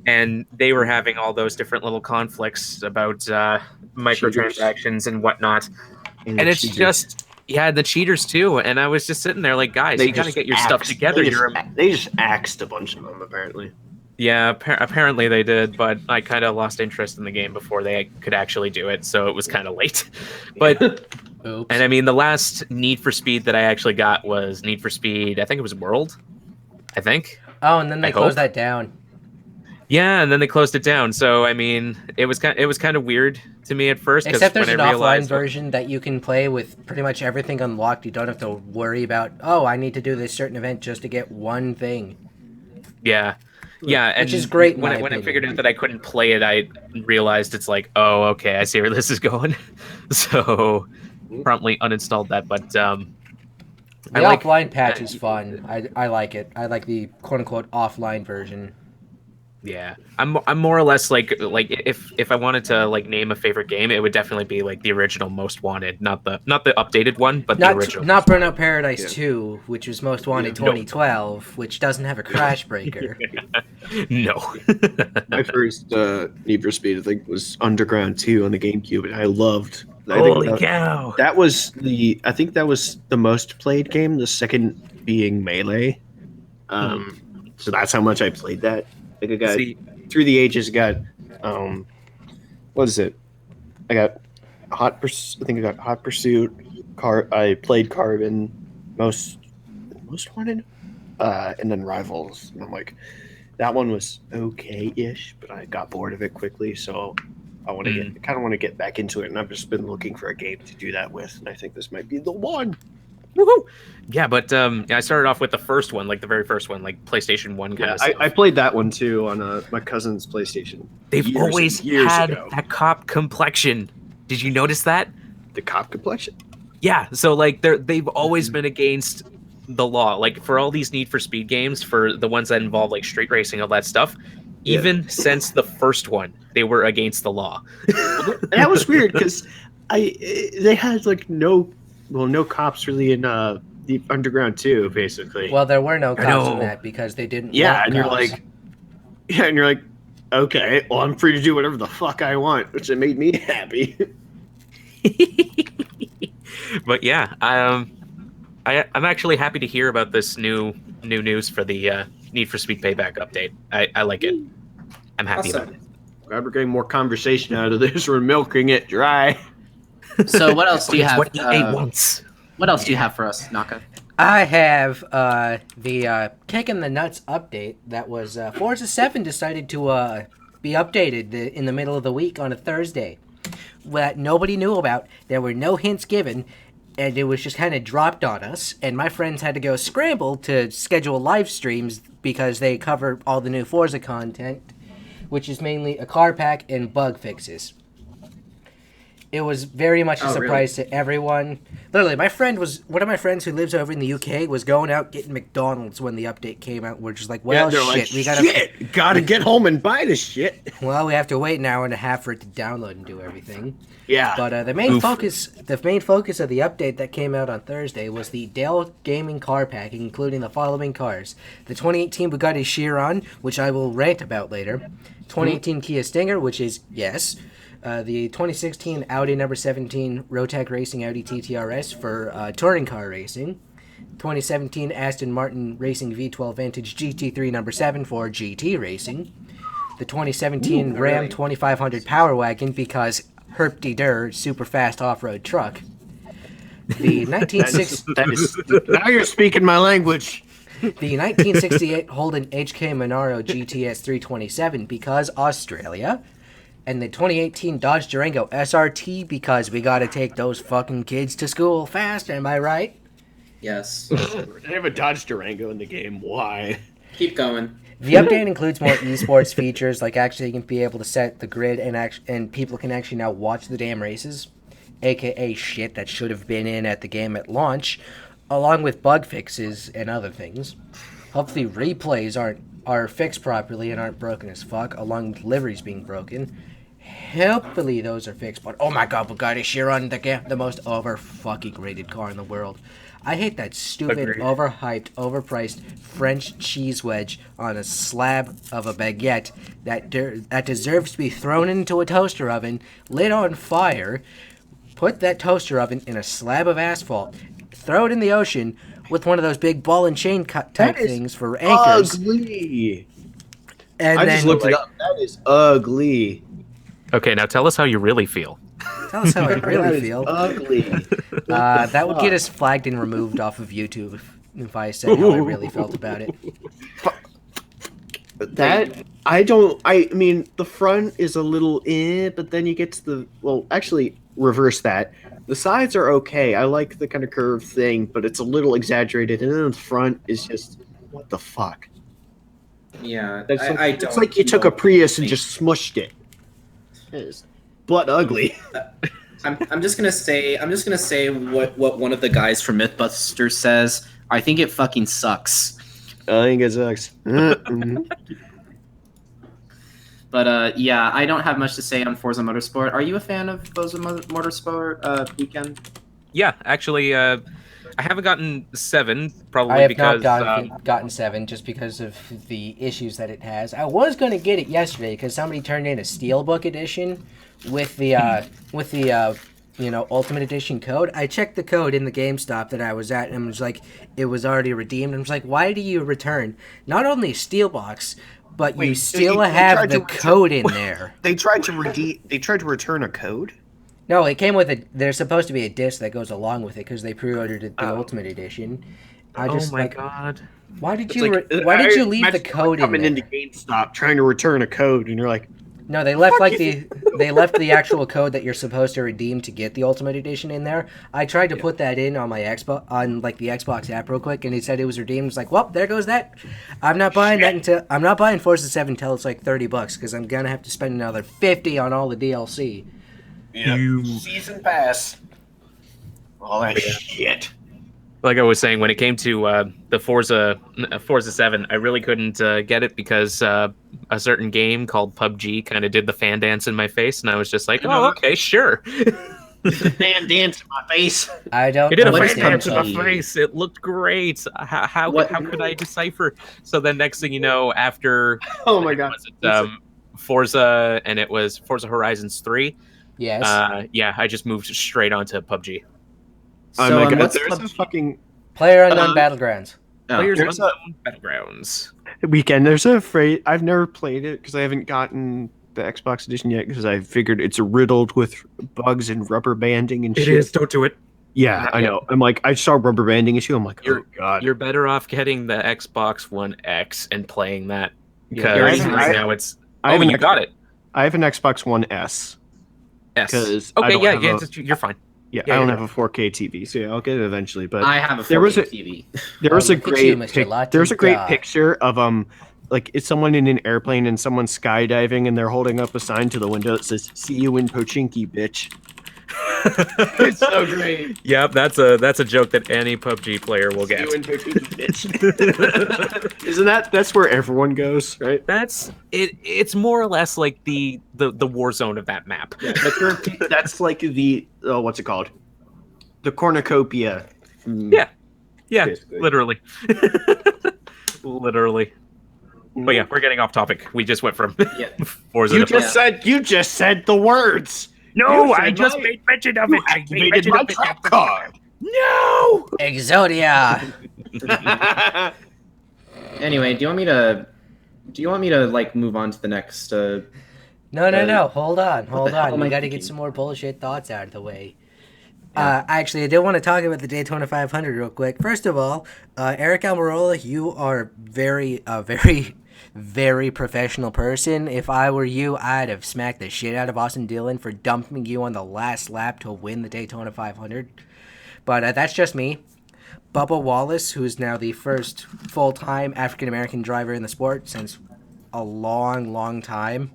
and they were having all those different little conflicts about microtransactions and whatnot. And it's just, yeah, the cheaters too. And I was just sitting there like, guys, you got to get your stuff together. They just axed a bunch of them, apparently. Yeah, apparently they did, but I kind of lost interest in the game before they could actually do it, so it was kind of late. But, Oops. and I mean, the last Need for Speed that I actually got was Need for Speed, I think it was World, I think. Oh, and then they closed that down. Yeah, and then they closed it down. So I mean, it was kind of weird to me at first. Except there's an offline version that you can play with pretty much everything unlocked. You don't have to worry about, oh, I need to do this certain event just to get one thing. Yeah. Yeah, which is great. When I figured out that I couldn't play it, I realized it's like, oh, okay, I see where this is going. So promptly uninstalled that. But the offline patch is fun. I like it. I like the quote unquote offline version. Yeah, I'm more or less like if I wanted to like name a favorite game, it would definitely be like the original Most Wanted, not the updated one, but the original. Not Burnout Paradise 2, which was Most Wanted 2012, which doesn't have a crash breaker. No. My first Need for Speed, I think, was Underground 2 on the GameCube, and I loved. Holy cow! That was the most played game. The second being Melee. So that's how much I played that. I think I got through the ages. Got what is it? I got Hot Pursuit. I think I got Hot Pursuit. I played Carbon, Most Wanted, and then Rivals. And I'm like, that one was okay-ish, but I got bored of it quickly. So I want to kind of want to get back into it, and I've just been looking for a game to do that with, and I think this might be the one. Woohoo! Yeah, but I started off with the first one, like the very first one, like PlayStation 1 kind of stuff. I played that one too on my cousin's PlayStation. They've always had that cop complexion. Did you notice that? The cop complexion? Yeah, so like they've always been against the law. Like for all these Need for Speed games, for the ones that involve like street racing, all that stuff, even since the first one, they were against the law. That was weird because they had like no cops really in the Underground 2, basically. Well, there were no cops in that because they didn't. Yeah, and you're like, okay, well, I'm free to do whatever the fuck I want, which it made me happy. But yeah, I'm actually happy to hear about this new news for the Need for Speed Payback update. I like it. I'm happy about it. Glad we're getting more conversation out of this. We're milking it dry. So what else do you have? What EA wants. What else do you have for us, Naka? I have the Kick in the Nuts update. That was Forza 7 decided to be updated in the middle of the week on a Thursday. That nobody knew about. There were no hints given, and it was just kind of dropped on us. And my friends had to go scramble to schedule live streams because they cover all the new Forza content, which is mainly a car pack and bug fixes. It was very much a Oh, surprise to everyone. Literally, one of my friends who lives over in the UK was going out getting McDonald's when the update came out. We're just like, well, they're shit, like, gotta get home and buy the shit. Well, we have to wait an hour and a half for it to download and do everything. Yeah. But the main focus of the update that came out on Thursday was the Dell Gaming car pack, including the following cars: the 2018 Bugatti Chiron, which I will rant about later; 2018 Kia Stinger, which is yes; the 2016 Audi number 17 Rotac Racing Audi TTRS for touring car racing; 2017 Aston Martin Racing V12 Vantage GT3 number 7 for GT racing; the 2017 Ram 2500 Power Wagon because herp-de-dur super fast off-road truck. The 1960 now you're speaking my language. The 1968 Holden HK Monaro GTS 327 because Australia. And the 2018 Dodge Durango SRT because we gotta take those fucking kids to school fast, am I right? Yes. They have a Dodge Durango in the game. Why? Keep going. The update includes more esports features, like actually you can be able to set the grid and people can actually now watch the damn races, aka shit that should have been in at the game at launch, along with bug fixes and other things. Hopefully replays are fixed properly and aren't broken as fuck, along with liveries being broken. Hopefully those are fixed, but oh my god, Bugatti Chiron, the most over-fucking rated car in the world. I hate that stupid, Agreed. overhyped, overpriced French cheese wedge on a slab of a baguette that deserves to be thrown into a toaster oven, lit on fire, put that toaster oven in a slab of asphalt, throw it in the ocean with one of those big ball and chain type things for anchors. Ugly. And I then just looked it up. That is ugly. Okay, now tell us how you really feel. tell us how I That really is feel. ugly. That would get us flagged and removed off of YouTube if I said how I really felt about it. I mean, the front is a little but then you get to actually, reverse that. The sides are okay. I like the kind of curved thing, but it's a little exaggerated. And then the front is just, what the fuck? Yeah, It's like you took a Prius and just smushed it. It is butt ugly. I'm just gonna say what one of the guys from MythBusters says. I think it fucking sucks. I think it sucks. But yeah, I don't have much to say on Forza Motorsport. Are you a fan of Forza Motorsport weekend? Yeah, actually, I haven't gotten 7, probably I have because not gotten 7 just because of the issues that it has. I was going to get it yesterday because somebody turned in a Steelbook edition with the Ultimate Edition code. I checked the code in the GameStop that I was at, and it was like it was already redeemed. And I was like, why do you return not only a Steelbox, but you still have the code in there? They tried to return a code? No, it came with there's supposed to be a disc that goes along with it because they pre-ordered the Ultimate Edition. God. Why did you leave the code in there? Coming into GameStop trying to return a code, and you're like, no, they left they left the actual code that you're supposed to redeem to get the Ultimate Edition in there. I tried to put that in on my the Xbox app real quick, and it said it was redeemed. It's like, well, there goes that. I'm not buying that I'm not buying Forza 7 until it's like $30 because I'm gonna have to spend another $50 on all the DLC. yeah, season pass. All that shit. Like I was saying, when it came to the Forza 7, I really couldn't get it because a certain game called PUBG kind of did the fan dance in my face, and I was just like, oh, okay, sure. The fan dance in my face. I don't. It did a fan understand dance in my PUBG. face. It looked great. How could I decipher? So then next thing you know, after Oh my god. Forza, and it was Forza Horizons 3. Yes. I just moved straight onto PUBG. Oh So, my god, what's there's a PUBG? fucking PlayerUnknown Battlegrounds. Oh. Players there's Unknown Battlegrounds. weekend. There's a phrase I've never played it because I haven't gotten the Xbox edition yet because I figured it's riddled with bugs and rubber banding and It shit. is. Don't do it. Yeah, Not I yet. know. I'm like, I saw rubber banding issue. I'm like, oh god. You're better off getting the Xbox One X and playing that Yeah, because I- right now it's. I Oh, have an you got it. I have an Xbox One S. S. 'Cause I Okay, don't yeah, have you're fine. Yeah, Yeah, I don't yeah. have a 4K TV, so yeah, I'll get it eventually. But I have a 4K there was a- TV. there was a look at you, great Mr. there's a great Latika. picture of like it's someone in an airplane and someone skydiving and they're holding up a sign to the window that says "See you in Pochinki, bitch." It's so great. Yep, that's a joke that any PUBG player will get. Isn't that's where everyone goes, right? That's it. It's more or less like the war zone of that map. Yeah, that's like the what's it called? The cornucopia. Yeah, Basically. literally, literally. But yeah, we're getting off topic. We just went from Forza. You just said the words. No, I just made mention of it. I activated my trap card. No. Exodia. Anyway, do you want me to like move on to the next? No. Hold on. We got to get some more bullshit thoughts out of the way. Actually, I did want to talk about the Daytona 500 real quick. First of all, Eric Almirola, you are very professional person. If I were you, I'd have smacked the shit out of Austin Dillon for dumping you on the last lap to win the Daytona 500. But that's just me. Bubba Wallace, who is now the first full-time African-American driver in the sport since a long, long time.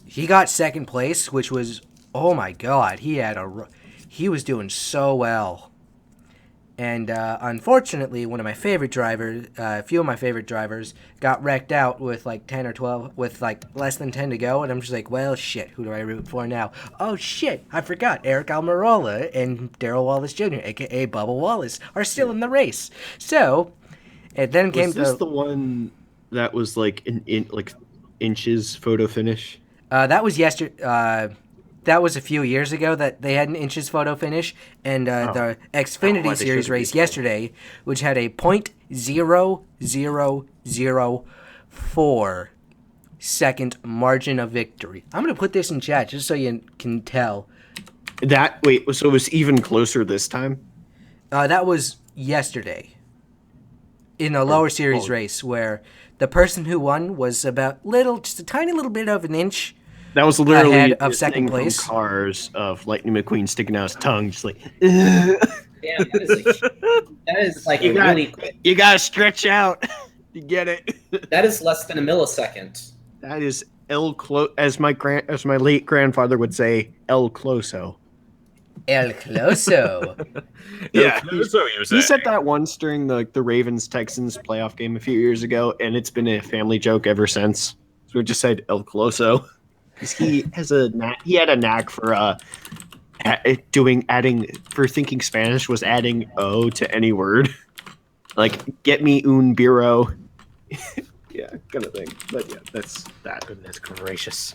He got second place, which was, oh my god, he was doing so well. And unfortunately, a few of my favorite drivers got wrecked out with like 10 or 12, with like less than 10 to go. And I'm just like, well, shit, who do I root for now? Oh, shit, I forgot. Eric Almirola and Darrell Wallace Jr., a.k.a. Bubba Wallace, are still in the race. So, it then came to... Was this the one that was like like inches photo finish? That was yesterday... That was a few years ago that they had an inches photo finish, and the Xfinity Series race yesterday, which had a .0004 second margin of victory. I'm going to put this in chat just so you can tell. So it was even closer this time? That was yesterday in a lower series race where the person who won was just a tiny little bit of an inch. That was literally ahead of second place. Cars of Lightning McQueen sticking out his tongue, just like. Damn, that is like really quick. You gotta stretch out. You get it. That is less than a millisecond. That is as my late grandfather would say, El Closo. El Closo. Yeah, he said that once during the Ravens Texans playoff game a few years ago, and it's been a family joke ever since. So we just said El Closo. He had a knack for thinking Spanish was adding O to any word. Like, get me un biro. Yeah, kind of thing. But yeah, that's that. Goodness gracious.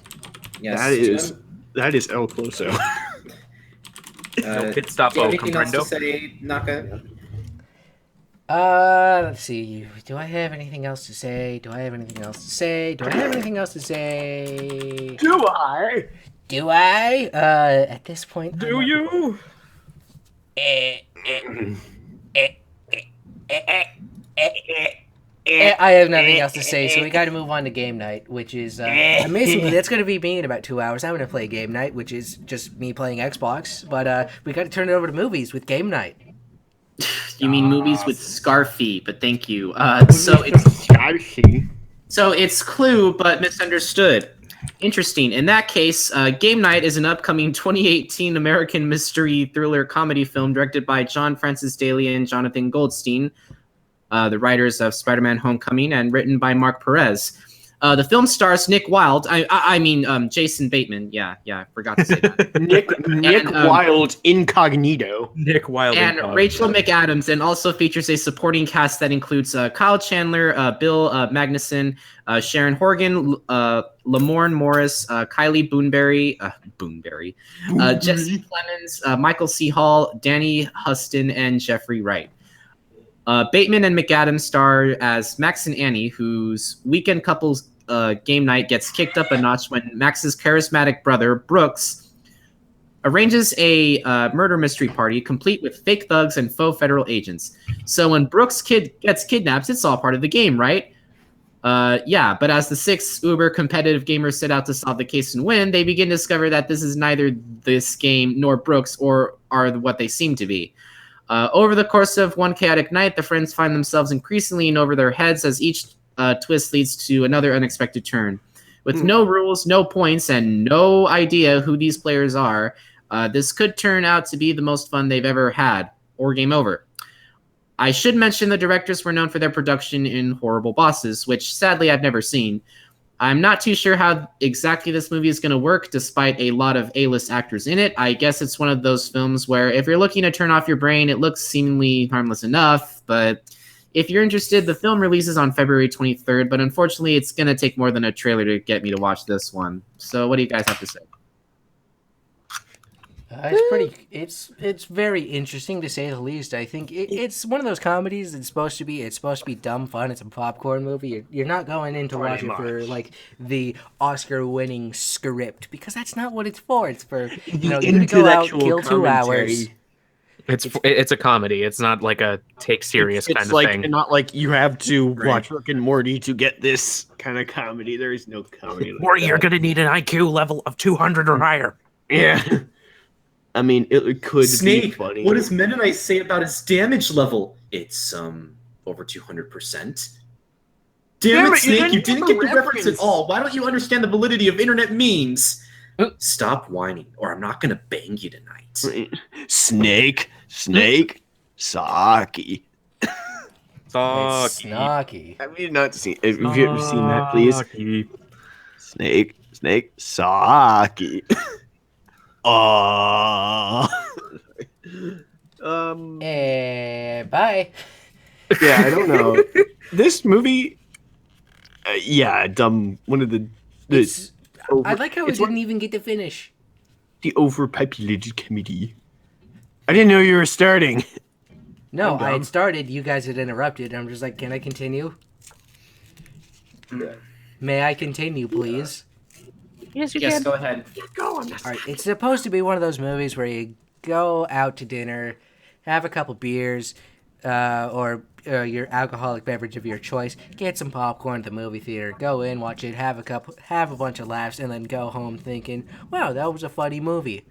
Yes, that is El Closo. Pit stop. Do you have anything else to say, Naka? Let's see. Do I have anything else to say? Do I? At this point, do you? I have nothing else to say, so we got to move on to game night, which is amazingly that's going to be me in about 2 hours. I'm going to play game night, which is just me playing Xbox. But we got to turn it over to movies with game night. You mean movies with Scarfy, but thank you. So it's Clue, but misunderstood. Interesting. In that case, Game Night is an upcoming 2018 American mystery thriller comedy film directed by John Francis Daly and Jonathan Goldstein, the writers of Spider-Man: Homecoming, and written by Mark Perez. The film stars Nick Wilde. I mean Jason Bateman. Yeah, I forgot to say that. Nick Wilde incognito. Nick Wilde and incognito. Rachel McAdams, and also features a supporting cast that includes Kyle Chandler, Bill Magnuson, Sharon Horgan, Lamorne Morris, Kylie Boonberry, Jesse Plemons, Michael C. Hall, Danny Huston, and Jeffrey Wright. Bateman and McAdams star as Max and Annie, whose weekend couple's game night gets kicked up a notch when Max's charismatic brother, Brooks, arranges a murder mystery party complete with fake thugs and faux federal agents. So when Brooks' kid gets kidnapped, it's all part of the game, right? Yeah, but as the 6 uber competitive gamers set out to solve the case and win, they begin to discover that this is neither this game nor Brooks or are what they seem to be. Over the course of one chaotic night, the friends find themselves increasingly in over their heads as each twist leads to another unexpected turn. With no rules, no points, and no idea who these players are, This could turn out to be the most fun they've ever had, or game over. I should mention the directors were known for their production in Horrible Bosses, which sadly I've never seen. I'm not too sure how exactly this movie is going to work, despite a lot of A-list actors in it. I guess it's one of those films where if you're looking to turn off your brain, it looks seemingly harmless enough, but if you're interested, the film releases on February 23rd, but unfortunately it's going to take more than a trailer to get me to watch this one. So what do you guys have to say? It's very interesting to say the least. I think it's one of those comedies that's supposed to be dumb fun. It's a popcorn movie. You're not going in to watch it for like the Oscar-winning script, because that's not what it's for. It's for you to go out, kill 2 hours. It's a comedy. It's not like a take serious kind of thing. It's not like you have to watch Rick and Morty to get this kind of comedy. There is no comedy. Or you're gonna need an IQ level of 200 or higher. Yeah. I mean, it could Snake, be funny. What does Mennonite say about his damage level? It's over 200%. Damn it, Snake! You didn't get the reference at all. Why don't you understand the validity of internet memes? Stop whining, or I'm not gonna bang you tonight. Snake, Saki. Snarky. Have you not seen? Have you ever seen that, please? Snake, Saki. Bye. Yeah, I don't know. This movie, dumb. One of the I like how we didn't even get to finish. The overpopulated comedy. I didn't know you were starting. No, I had started. You guys had interrupted. I'm just like, can I continue? May I continue, please? Yes, you can. Go ahead. All right, it's supposed to be one of those movies where you go out to dinner, have a couple beers, or your alcoholic beverage of your choice, get some popcorn at the movie theater, go in, watch it, have a bunch of laughs, and then go home thinking, wow, that was a funny movie.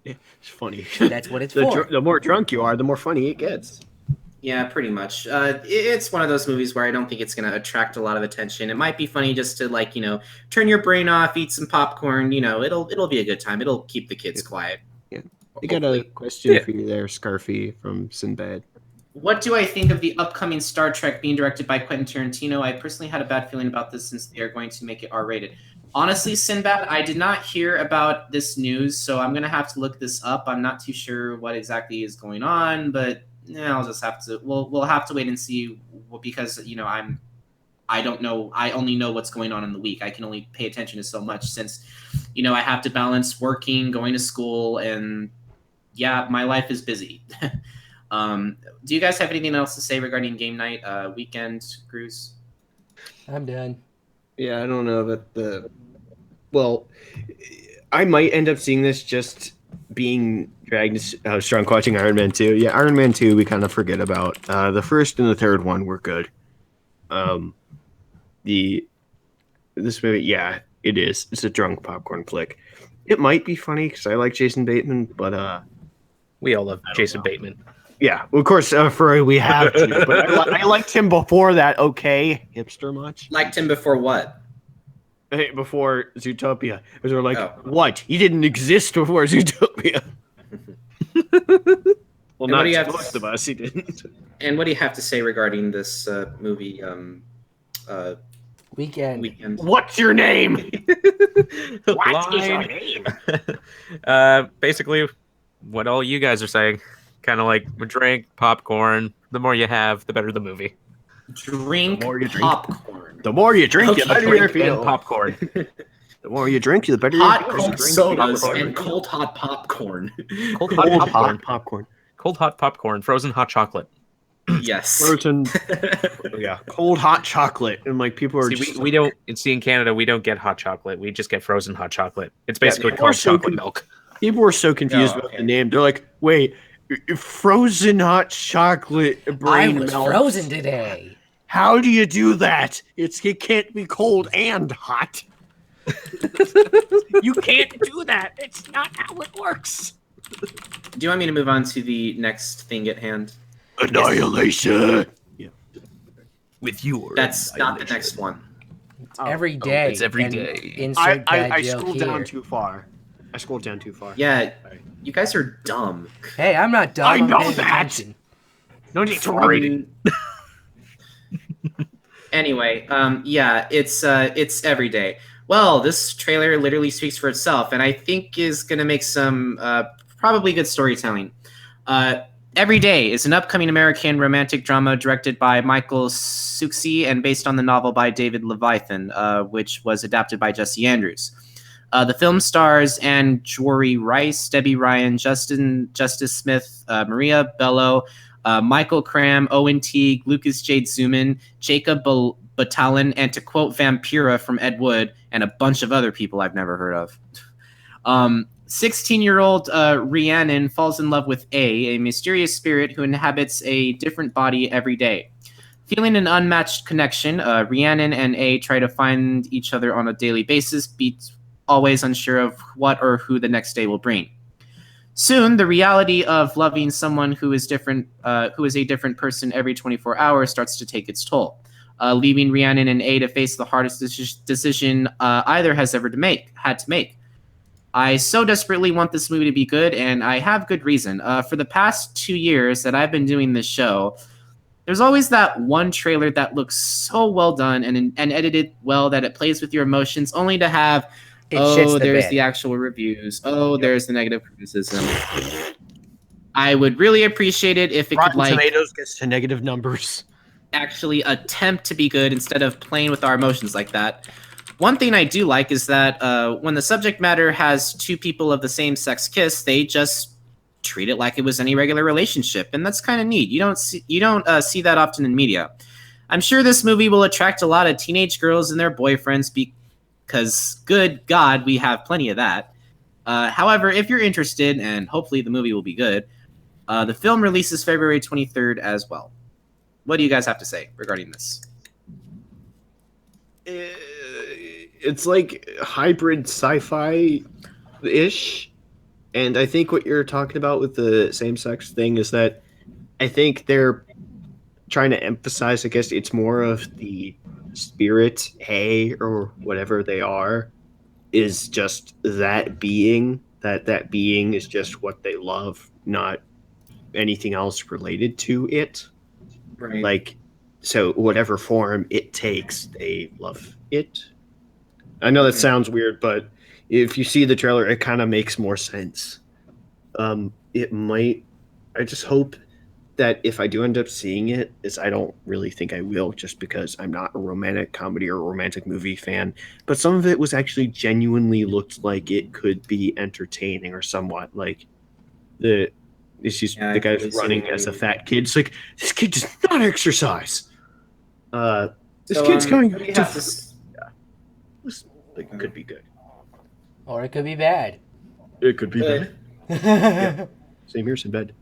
Yeah, it's funny. That's what it's for. The more drunk you are, the more funny it gets. Yeah, pretty much. It's one of those movies where I don't think it's going to attract a lot of attention. It might be funny just to turn your brain off, eat some popcorn. It'll be a good time. It'll keep the kids quiet. Yeah. I got a question for you there, Scarfy from Sinbad. What do I think of the upcoming Star Trek being directed by Quentin Tarantino? I personally had a bad feeling about this since they are going to make it R-rated. Honestly, Sinbad, I did not hear about this news, so I'm going to have to look this up. I'm not too sure what exactly is going on, but I'll just have to. We'll have to wait and see, because I don't know. I only know what's going on in the week. I can only pay attention to so much since, I have to balance working, going to school, and my life is busy. Do you guys have anything else to say regarding game night weekend, Krüz? I'm done. Yeah, I don't know that I might end up seeing this just being dragged strong watching Iron Man 2. Yeah, Iron Man 2 we kind of forget about. The first and the third one were good. This movie, yeah, it is. It's a drunk popcorn flick. It might be funny because I like Jason Bateman, but we all love Jason Bateman. Yeah, of course, we have to. But I liked him before that. Okay, hipster much. Liked him before what? Hey, before Zootopia. Because they're like, what? He didn't exist before Zootopia. Well, not to most of us, he didn't. And what do you have to say regarding this movie? Weekend. What's your name? What is your name? Basically, what all you guys are saying. Kind of like drink, popcorn. The more you have, the better the movie. Drink popcorn. The more you drink, the better you feel. Popcorn. The more you drink, the better hot, you feel. Cold sodas and cold hot popcorn. Cold hot popcorn. Cold hot popcorn. Frozen hot chocolate. Yes. Frozen. Yeah. Cold hot chocolate, and people are. We don't. See, in Canada, we don't get hot chocolate. We just get frozen hot chocolate. It's basically called chocolate milk. People were so confused about the name. They're like, wait. Frozen hot chocolate brain I was melt. frozen today. How do you do that? It can't be cold and hot. You can't do that. It's not how it works. Do you want me to move on to the next thing at hand? Annihilation. Yeah. With your. That's not the next one. Every day. It's every day. Insert I scrolled down too far. I scrolled down too far. Yeah, Sorry. you guys are dumb. Hey, I'm not dumb. I I'm know paying that! attention. No need to read it. Anyway, yeah, it's every day. Well, this trailer literally speaks for itself, and I think is going to make some probably good storytelling. Every Day is an upcoming American romantic drama directed by Michael Suxi and based on the novel by David Leviathan, which was adapted by Jesse Andrews. The film stars Anne Jory Rice, Debbie Ryan, Justice Smith, Maria Bello, Michael Cram, Owen Teague, Lucas Jade Zuman, Jacob Batalon, and to quote Vampira from Ed Wood, and a bunch of other people I've never heard of. 16-year-old Rhiannon falls in love with a mysterious spirit who inhabits a different body every day. Feeling an unmatched connection, Rhiannon and A try to find each other on a daily basis, always unsure of what or who the next day will bring. Soon, the reality of loving someone who is a different person every 24 hours starts to take its toll, leaving Rhiannon and A to face the hardest decision either has ever had to make. I so desperately want this movie to be good, and I have good reason. For the past 2 years that I've been doing this show, there's always that one trailer that looks so well done and edited well that it plays with your emotions, only to have, there's the actual reviews. There's the negative criticism. I would really appreciate it if it Rotten could, Tomatoes gets to negative numbers. Actually attempt to be good instead of playing with our emotions like that. One thing I do like is that when the subject matter has two people of the same sex kiss, they just treat it like it was any regular relationship, and that's kind of neat. You don't see that often in media. I'm sure this movie will attract a lot of teenage girls and their boyfriends because, good God, we have plenty of that. However, if you're interested, and hopefully the movie will be good, the film releases February 23rd as well. What do you guys have to say regarding this? It's like hybrid sci-fi-ish, and I think what you're talking about with the same-sex thing is that I think they're trying to emphasize, I guess, it's more of the spirit, or whatever they are, is just that being, that being is just what they love, not anything else related to it. Right. Like, so whatever form it takes, they love it. I know that sounds weird, but if you see the trailer, it kind of makes more sense. It might. I just hope that if I do end up seeing it, I don't really think I will, just because I'm not a romantic comedy or romantic movie fan. But some of it was actually genuinely looked like it could be entertaining or somewhat. Like the guy's running as a fat kid. It's like, this kid does not exercise. This kid's coming to. It could be good. Or it could be bad. It could be bad. Yeah. Same here, in bed.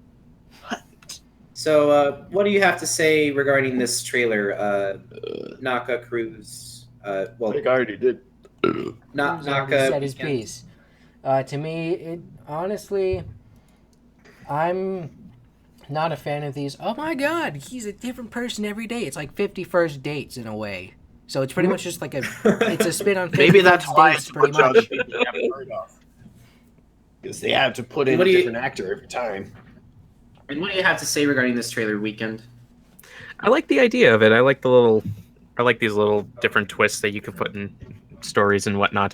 So, what do you have to say regarding this trailer? Naka Krüz. I think I already did. Naka said his piece. To me, honestly, I'm not a fan of these. Oh my God, he's a different person every day. It's like 50 First Dates in a way. So it's pretty much just like it's a spin on 50 Maybe that's First why Dates, it's pretty much other much. people haven't heard of. Because they have to put in a different actor every time. And what do you have to say regarding this trailer, Weekend? I like the idea of it. I like these little different twists that you can put in stories and whatnot.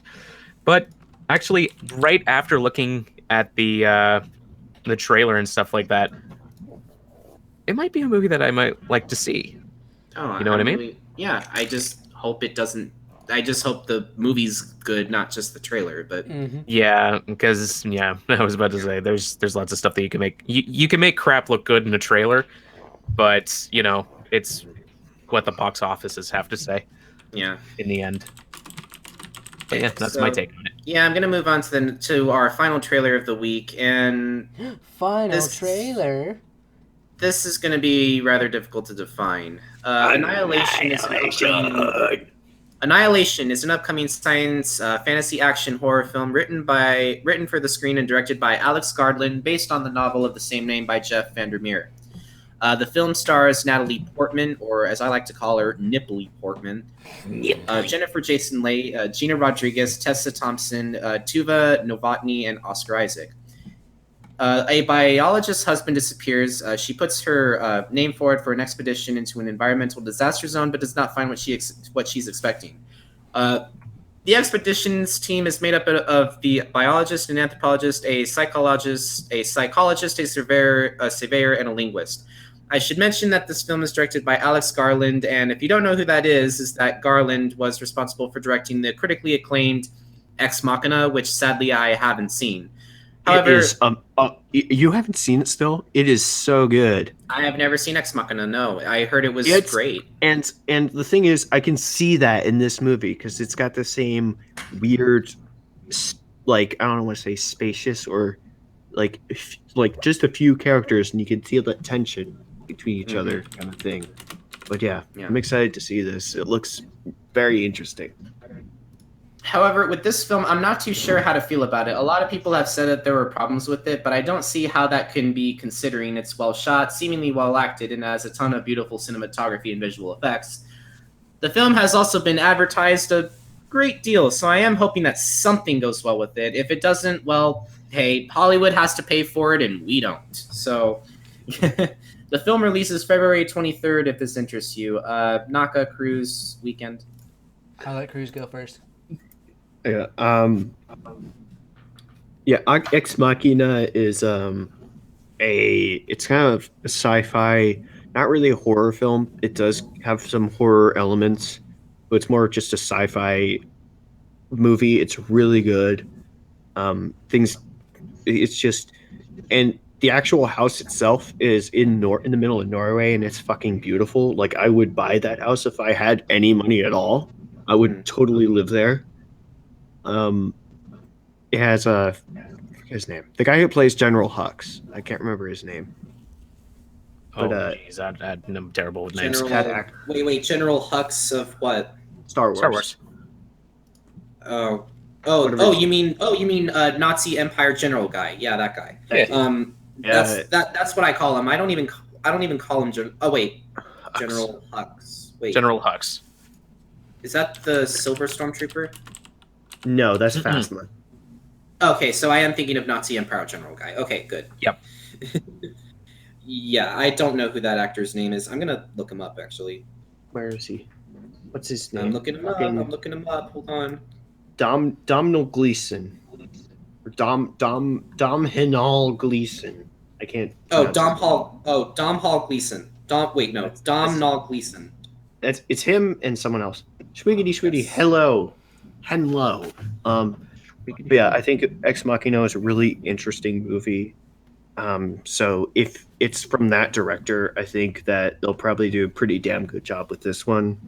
But actually, right after looking at the trailer and stuff like that, it might be a movie that I might like to see. Oh, you know what I mean? Yeah, I just hope it doesn't. I just hope the movie's good, not just the trailer. But yeah, because I was about to say there's lots of stuff that you can make. You can make crap look good in a trailer, but it's what the box offices have to say. Yeah, in the end. But yeah, that's my take on it. Yeah, I'm gonna move on to our final trailer of the week, and trailer. This is going to be rather difficult to define. Annihilation is an upcoming science fantasy action horror film written for the screen and directed by Alex Garland, based on the novel of the same name by Jeff Vandermeer. The film stars Natalie Portman, or as I like to call her, Nipply Portman, Jennifer Jason Leigh, Gina Rodriguez, Tessa Thompson, Tuva Novotny, and Oscar Isaac. A biologist's husband disappears. She puts her name forward for an expedition into an environmental disaster zone, but does not find what she's expecting. The expedition's team is made up of the biologist, an anthropologist, a psychologist, a surveyor, and a linguist. I should mention that this film is directed by Alex Garland, and if you don't know who that is that Garland was responsible for directing the critically acclaimed Ex Machina, which sadly I haven't seen. However, you haven't seen it still? It is so good. I have never seen Ex Machina. No, I heard it was great. And the thing is, I can see that in this movie because it's got the same weird, like, I don't want to say spacious or like just a few characters, and you can feel that tension between each other kind of thing. But yeah, I'm excited to see this. It looks very interesting. However, with this film, I'm not too sure how to feel about it. A lot of people have said that there were problems with it, but I don't see how that can be considering it's well shot, seemingly well acted, and has a ton of beautiful cinematography and visual effects. The film has also been advertised a great deal, so I am hoping that something goes well with it. If it doesn't, well, hey, Hollywood has to pay for it, and we don't. So the film releases February 23rd, if this interests you. Naka Krüz weekend. I'll let Krüz go first. Yeah. Ex Machina is it's kind of a sci-fi, not really a horror film. It does have some horror elements, but it's more just a sci-fi movie. It's really good. It's just, and the actual house itself is in the middle of Norway, and it's fucking beautiful. Like, I would buy that house if I had any money at all. I would totally live there. It has his name, the guy who plays General Hux. I can't remember his name. But geez, I'm terrible with names. Wait, General Hux of what? Star Wars. You mean Nazi Empire General guy? Yeah, that guy. That's what I call him. I don't even call him General Hux. Wait, General Hux. Is that the Silver Stormtrooper? No, that's Phasma. Okay, so I am thinking of Nazi Empire General guy. Okay, good. Yep. Yeah, I don't know who that actor's name is. I'm gonna look him up actually. Where is he? What's his name? I'm looking him up. Hold on. Domhnall Gleeson. Or Dom Hinall Gleeson. I can't. Domhnall Gleeson. Domhnall Gleeson. It's him and someone else. Schwiggity. Hello. Yeah, I think Ex Machina is a really interesting movie. So if it's from that director, I think that they'll probably do a pretty damn good job with this one.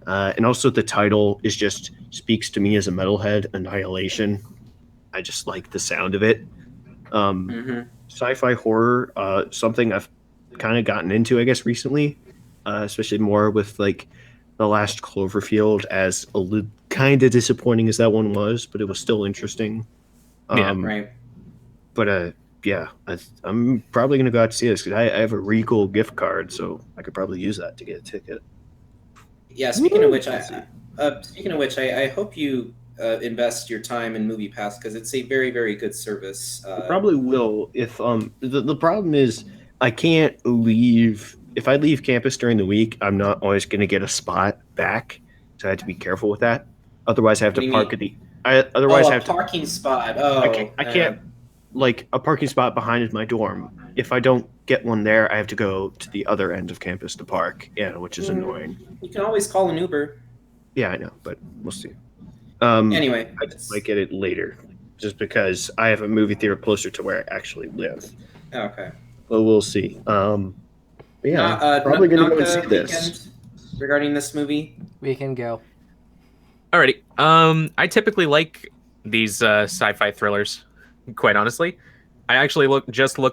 And also the title speaks to me as a metalhead, Annihilation. I just like the sound of it. Sci-fi horror, something I've kind of gotten into, I guess, recently, especially more with like The Last Cloverfield, as kind of disappointing as that one was, but it was still interesting. Right. But I'm probably gonna go out to see this because I have a Regal gift card, so I could probably use that to get a ticket. Yeah. Speaking of which, I hope you invest your time in MoviePass because it's a very, very good service. I probably will. If the problem is I can't leave. If I leave campus during the week, I'm not always going to get a spot back, so I have to be careful with that. Otherwise, I have to park at the. Otherwise, I have parking spot. I can't like a parking spot behind my dorm. If I don't get one there, I have to go to the other end of campus to park. Yeah, which is annoying. You can always call an Uber. Yeah, I know, but we'll see. Anyway, I just might get it later, just because I have a movie theater closer to where I actually live. Okay. But we'll see. Yeah, probably gonna go and see this. Regarding this movie, we can go. Alrighty. I typically like these sci-fi thrillers. Quite honestly, I actually looked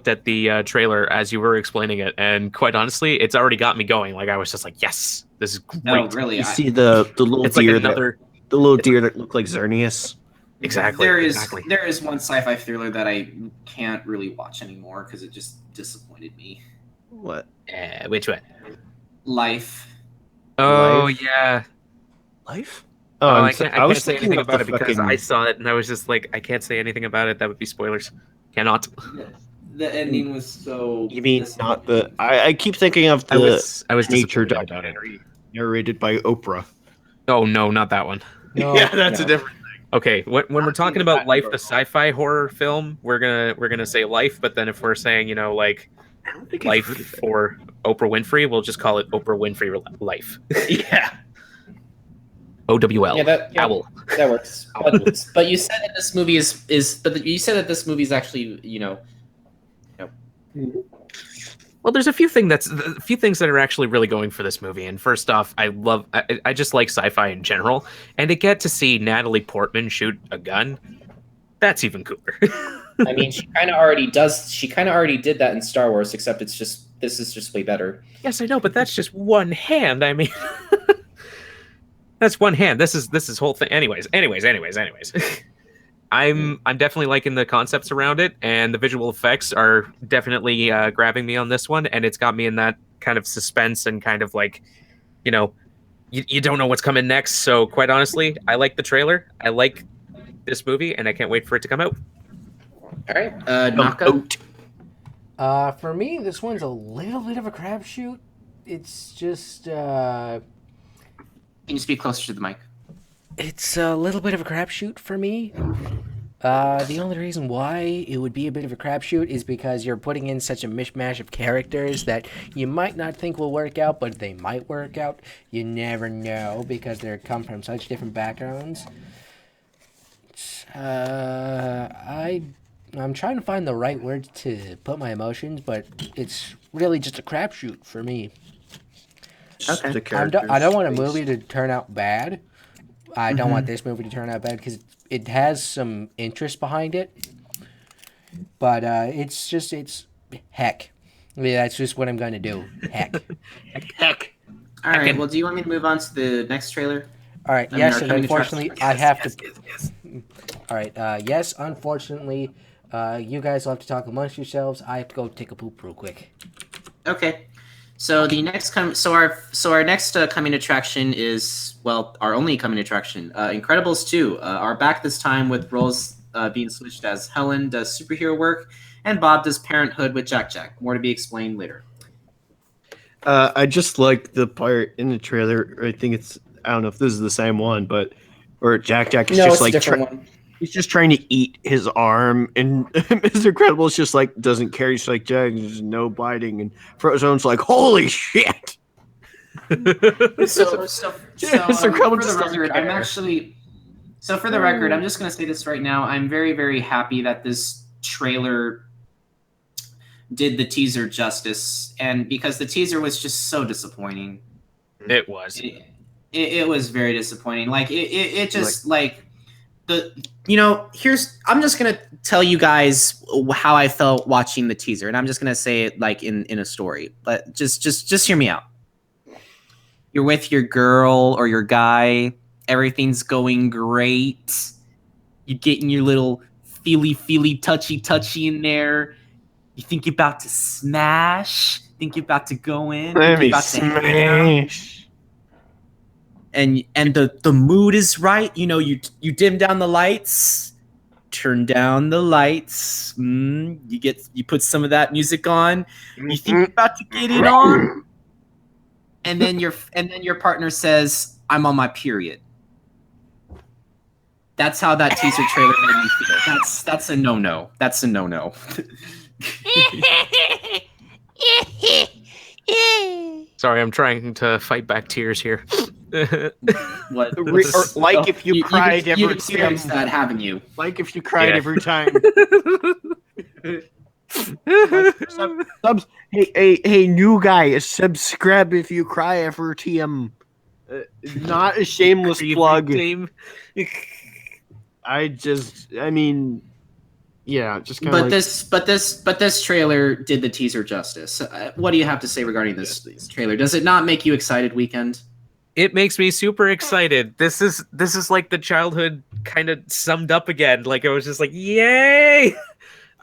at the trailer as you were explaining it, and quite honestly, it's already got me going. Like I was just like, yes, this is great. No, really. You see the little deer the little deer that look like Xerneas. Exactly. There is one sci-fi thriller that I can't really watch anymore because it just disappointed me. What? Which one? Life. Oh Life? yeah. Life? Oh, I'm I so- can't was say thinking anything of about the it because fucking- I saw it and I was just like, I can't say anything about it. That would be spoilers. Cannot. The ending was so. You mean not the? I keep thinking of the I was nature disappointed about it. documentary narrated by Oprah. Oh no, not that one. No, yeah, that's a different. Okay, when we're Not talking seen about that Life, at the all. sci-fi horror film, we're gonna say Life. But then if we're saying, you know, like I don't think I've heard of Life it. for Oprah Winfrey, we'll just call it Oprah Winfrey Life. Yeah. OWL. Yeah, that Owl. that works. But you said that this movie you said that this movie is actually Well, there's a few things that are actually really going for this movie. And first off, I just like sci-fi in general, and to get to see Natalie Portman shoot a gun, that's even cooler. I mean, she kind of already does. She kind of already did that in Star Wars, except this is just way better. Yes, I know, but that's just one hand. I mean, that's one hand. This is whole thing. Anyways. I'm definitely liking the concepts around it, and the visual effects are definitely grabbing me on this one, and it's got me in that kind of suspense and kind of like, you know, you don't know what's coming next. So quite honestly, I like the trailer. I like this movie, and I can't wait for it to come out. All right, Naka. For me, this one's a little bit of a crapshoot. It's just, Can you speak closer to the mic? it's a little bit of a crapshoot for me. The only reason why it would be a bit of a crapshoot is because you're putting in such a mishmash of characters that you might not think will work out, but they might work out. You never know because they come from such different backgrounds. I'm trying to find the right words to put my emotions, but it's really just a crapshoot for me. Okay. I don't want a movie to turn out bad. I don't want this movie to turn out bad because it has some interest behind it. But it's heck. Yeah, that's just what I'm going to do. Heck. Heck. All right. Well, do you want me to move on to the next trailer? All right. I mean, Yes, our and coming unfortunately, attractions. I have to. All right. Yes, unfortunately, you guys will have to talk amongst yourselves. I have to go take a poop real quick. Okay. So the next our next coming attraction is, well, our only coming attraction. Incredibles 2 are back this time with roles being switched as Helen does superhero work and Bob does parenthood with Jack. More to be explained later. I just like the part in the trailer. I think I don't know if this is the same one, but where Jack is No, just it's like a different one. he's just trying to eat his arm, and Mr. Incredible's just like doesn't care. He's like, Jack, there's no biting, and Frozone's like, holy shit. So for Incredible the just doesn't record, I'm care. actually. So for the record, I'm just going to say this right now. I'm very, very happy that this trailer did the teaser justice, and because the teaser was just so disappointing. It was. It was very disappointing. Like it just like the I'm just gonna tell you guys how I felt watching the teaser, and I'm just gonna say it like in a story. But just hear me out. You're with your girl or your guy. Everything's going great. You're getting your little feely, touchy in there. You think you're about to smash. Think you're about to go in. Let Think me you're about to hang out. smash. And the mood is right. You know, you dim down the lights, turn down the lights. You put some of that music on. You think you're about to get it on, and then your partner says, "I'm on my period." That's how that teaser trailer made me feel. That's a no-no. That's a no-no. Sorry, I'm trying to fight back tears here. What? Or like if you cried you every experienced time. that, haven't you? Like if you cried Yeah. every time. Subs. Hey, new guy. Subscribe if you cry every time. Not a shameless plug. I mean, yeah, just kind of. But this trailer did the teaser justice. What do you have to say regarding this trailer? Does it not make you excited, Weekend? It makes me super excited. This is like the childhood kind of summed up again. Like I was just like, yay!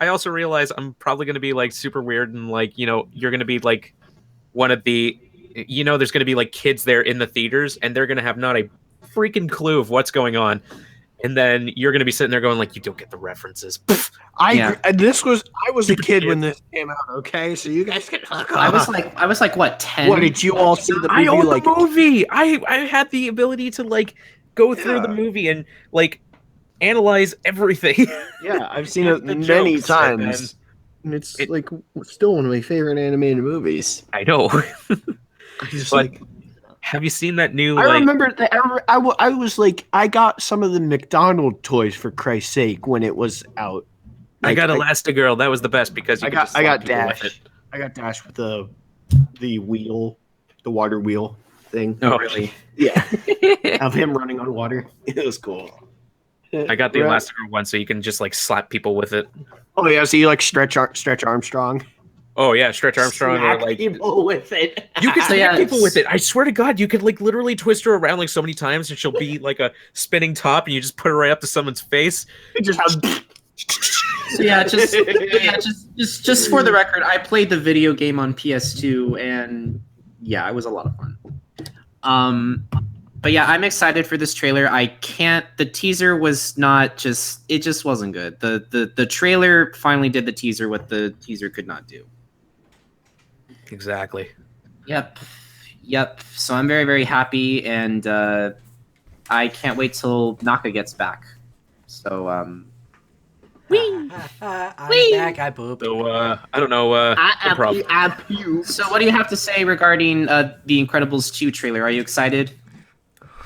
also realize I'm probably going to be like super weird and like, you know, you're going to be like one of the, you know, there's going to be like kids there in the theaters and they're going to have not a freaking clue of what's going on. And then you're going to be sitting there going like, you don't get the references. I was a kid when this came out. Okay, so you guys can hook up. I was like, what, 10? What did you all see the movie? I own the movie. I had the ability to like go through the movie and like analyze everything. Yeah, I've seen it many times. And it's like still one of my favorite animated movies. I know. But have you seen that new? I remember that I was like, I got some of the McDonald toys for Christ's sake when it was out. Like, I got Elastigirl. That was the best because I got Dash. I got Dash with the wheel, the water wheel thing. Oh, really? Yeah. Of him running on water. It was cool. I got the Elastigirl one, so you can just like slap people with it. Oh yeah, so you like Stretch Armstrong? Oh yeah, Stretch Armstrong. Slap or, like people with it. You can slap people with it. I swear to God, you could like literally twist her around like so many times, and she'll be like a spinning top, and you just put her right up to someone's face. It just has. So just for the record, I played the video game on PS2, and yeah, it was a lot of fun. But yeah, I'm excited for this trailer. The teaser was not just, it just wasn't good. The trailer finally did the teaser what the teaser could not do. Exactly. Yep. So I'm very, very happy, and I can't wait till Naka gets back. So, I'm back, I pooped. So, I don't know, no problem. So what do you have to say regarding the Incredibles 2 trailer? Are you excited?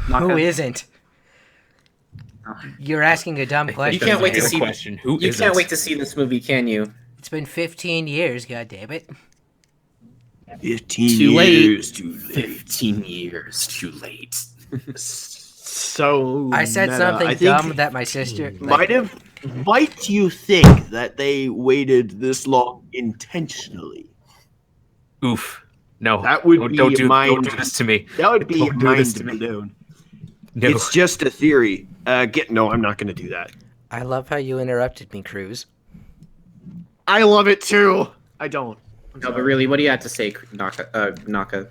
Naka? Who isn't? You're asking a dumb question. You can't wait to see. Question. You can't wait to see this movie, can you? It's been 15 years, goddammit. 15 Too years late. too late. 15 years too late. So I said something dumb that my sister might you think that they waited this long intentionally? Oof. No, that would don't do this to me. That would be Don't do this to me. blown. No. It's just a theory. No, I'm not going to do that. I love how you interrupted me, Krüz. I love it too. I don't. No, but really, what do you have to say, Naka?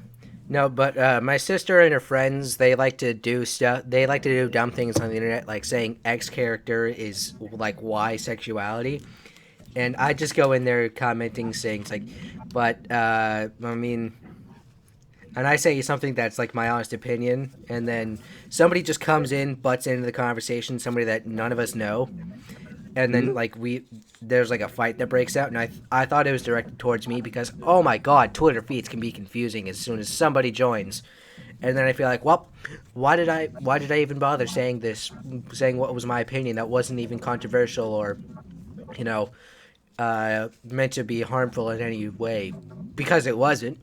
No, but my sister and her friends, they like to do stuff. They like to do dumb things on the internet, like saying X character is like Y sexuality. And I just go in there commenting, saying, like, but, I mean, and I say something that's like my honest opinion, and then somebody just comes in, butts into the conversation, somebody that none of us know, and then like there's like a fight that breaks out, and I thought it was directed towards me because, oh my God, Twitter feeds can be confusing as soon as somebody joins, and then I feel like, well, why did I even bother saying what was my opinion that wasn't even controversial or, you know, meant to be harmful in any way, because it wasn't.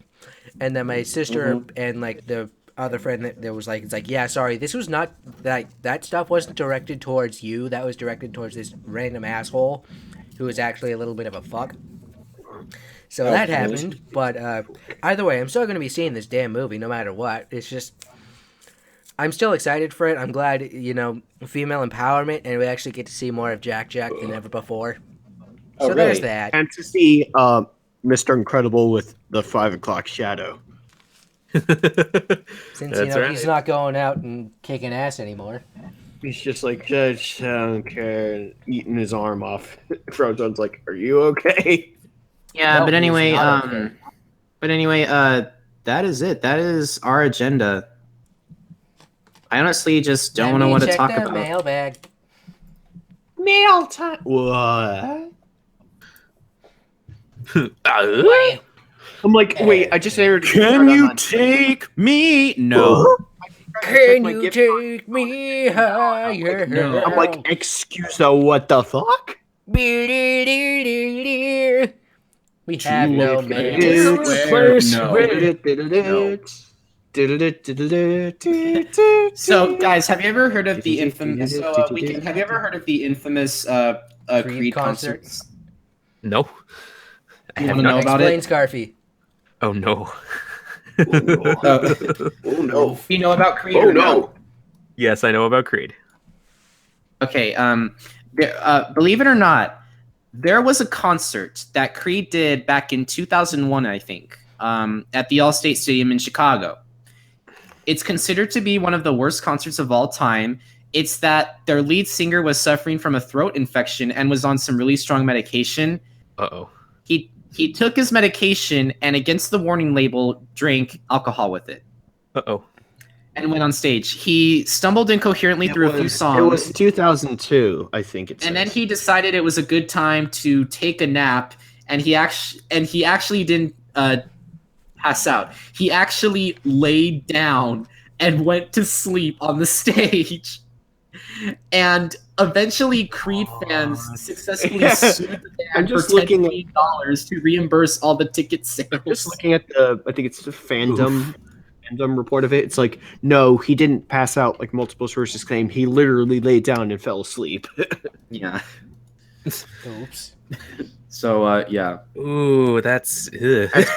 And then my sister and like the other friend that was like, it's like, yeah, sorry, this was not that stuff wasn't directed towards you. That was directed towards this random asshole who was actually a little bit of a fuck. So that happened. But either way, I'm still going to be seeing this damn movie no matter what. It's just, I'm still excited for it. I'm glad, you know, female empowerment, and we actually get to see more of Jack than ever before. So there's that. And to see Mr. Incredible with the 5 o'clock shadow. Since, you know, he's not going out and kicking ass anymore. He's just like, Judge, I don't care, eating his arm off. Frozone's like, are you okay? Yeah, No, but anyway, he's not okay. that is it. That is our agenda. I honestly just don't know what to talk about. Mailbag. Mail time. What? I'm like, wait, I just entered. Can you take me? No. Can you take me higher? No. I'm like, excuse me, what the fuck? We have no mail. So, guys, have you ever heard of the infamous? Have you ever heard of the infamous Creed concerts? No. I have wanna not. know about Explain, it? Scarfy. Oh no. Oh no. You know about Creed? Oh or no. Yes, I know about Creed. Okay. Believe it or not, There was a concert that Creed did back in 2001, I think, at the Allstate Stadium in Chicago. It's considered to be one of the worst concerts of all time. It's that their lead singer was suffering from a throat infection and was on some really strong medication. Uh-oh. He took his medication and, against the warning label, drank alcohol with it. Uh-oh. And went on stage. He stumbled incoherently through a few songs. It was 2002, I think it says. And then he decided it was a good time to take a nap, and he actually didn't pass out. He actually laid down and went to sleep on the stage. And eventually, Creed fans successfully sued the band for $10 million to reimburse all the ticket sales. Just looking at I think it's the fandom report of it. It's like, no, he didn't pass out like multiple sources claim. He literally laid down and fell asleep. Yeah. Oops. So, yeah. Ooh, that's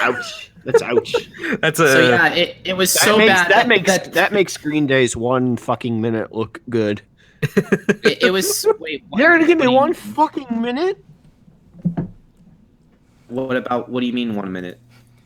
ouch. That's ouch. That's So yeah, it was so bad. That makes Green Day's 1 fucking minute look good. It was. Wait, You're gonna give me 1 fucking minute? What do you mean 1 minute?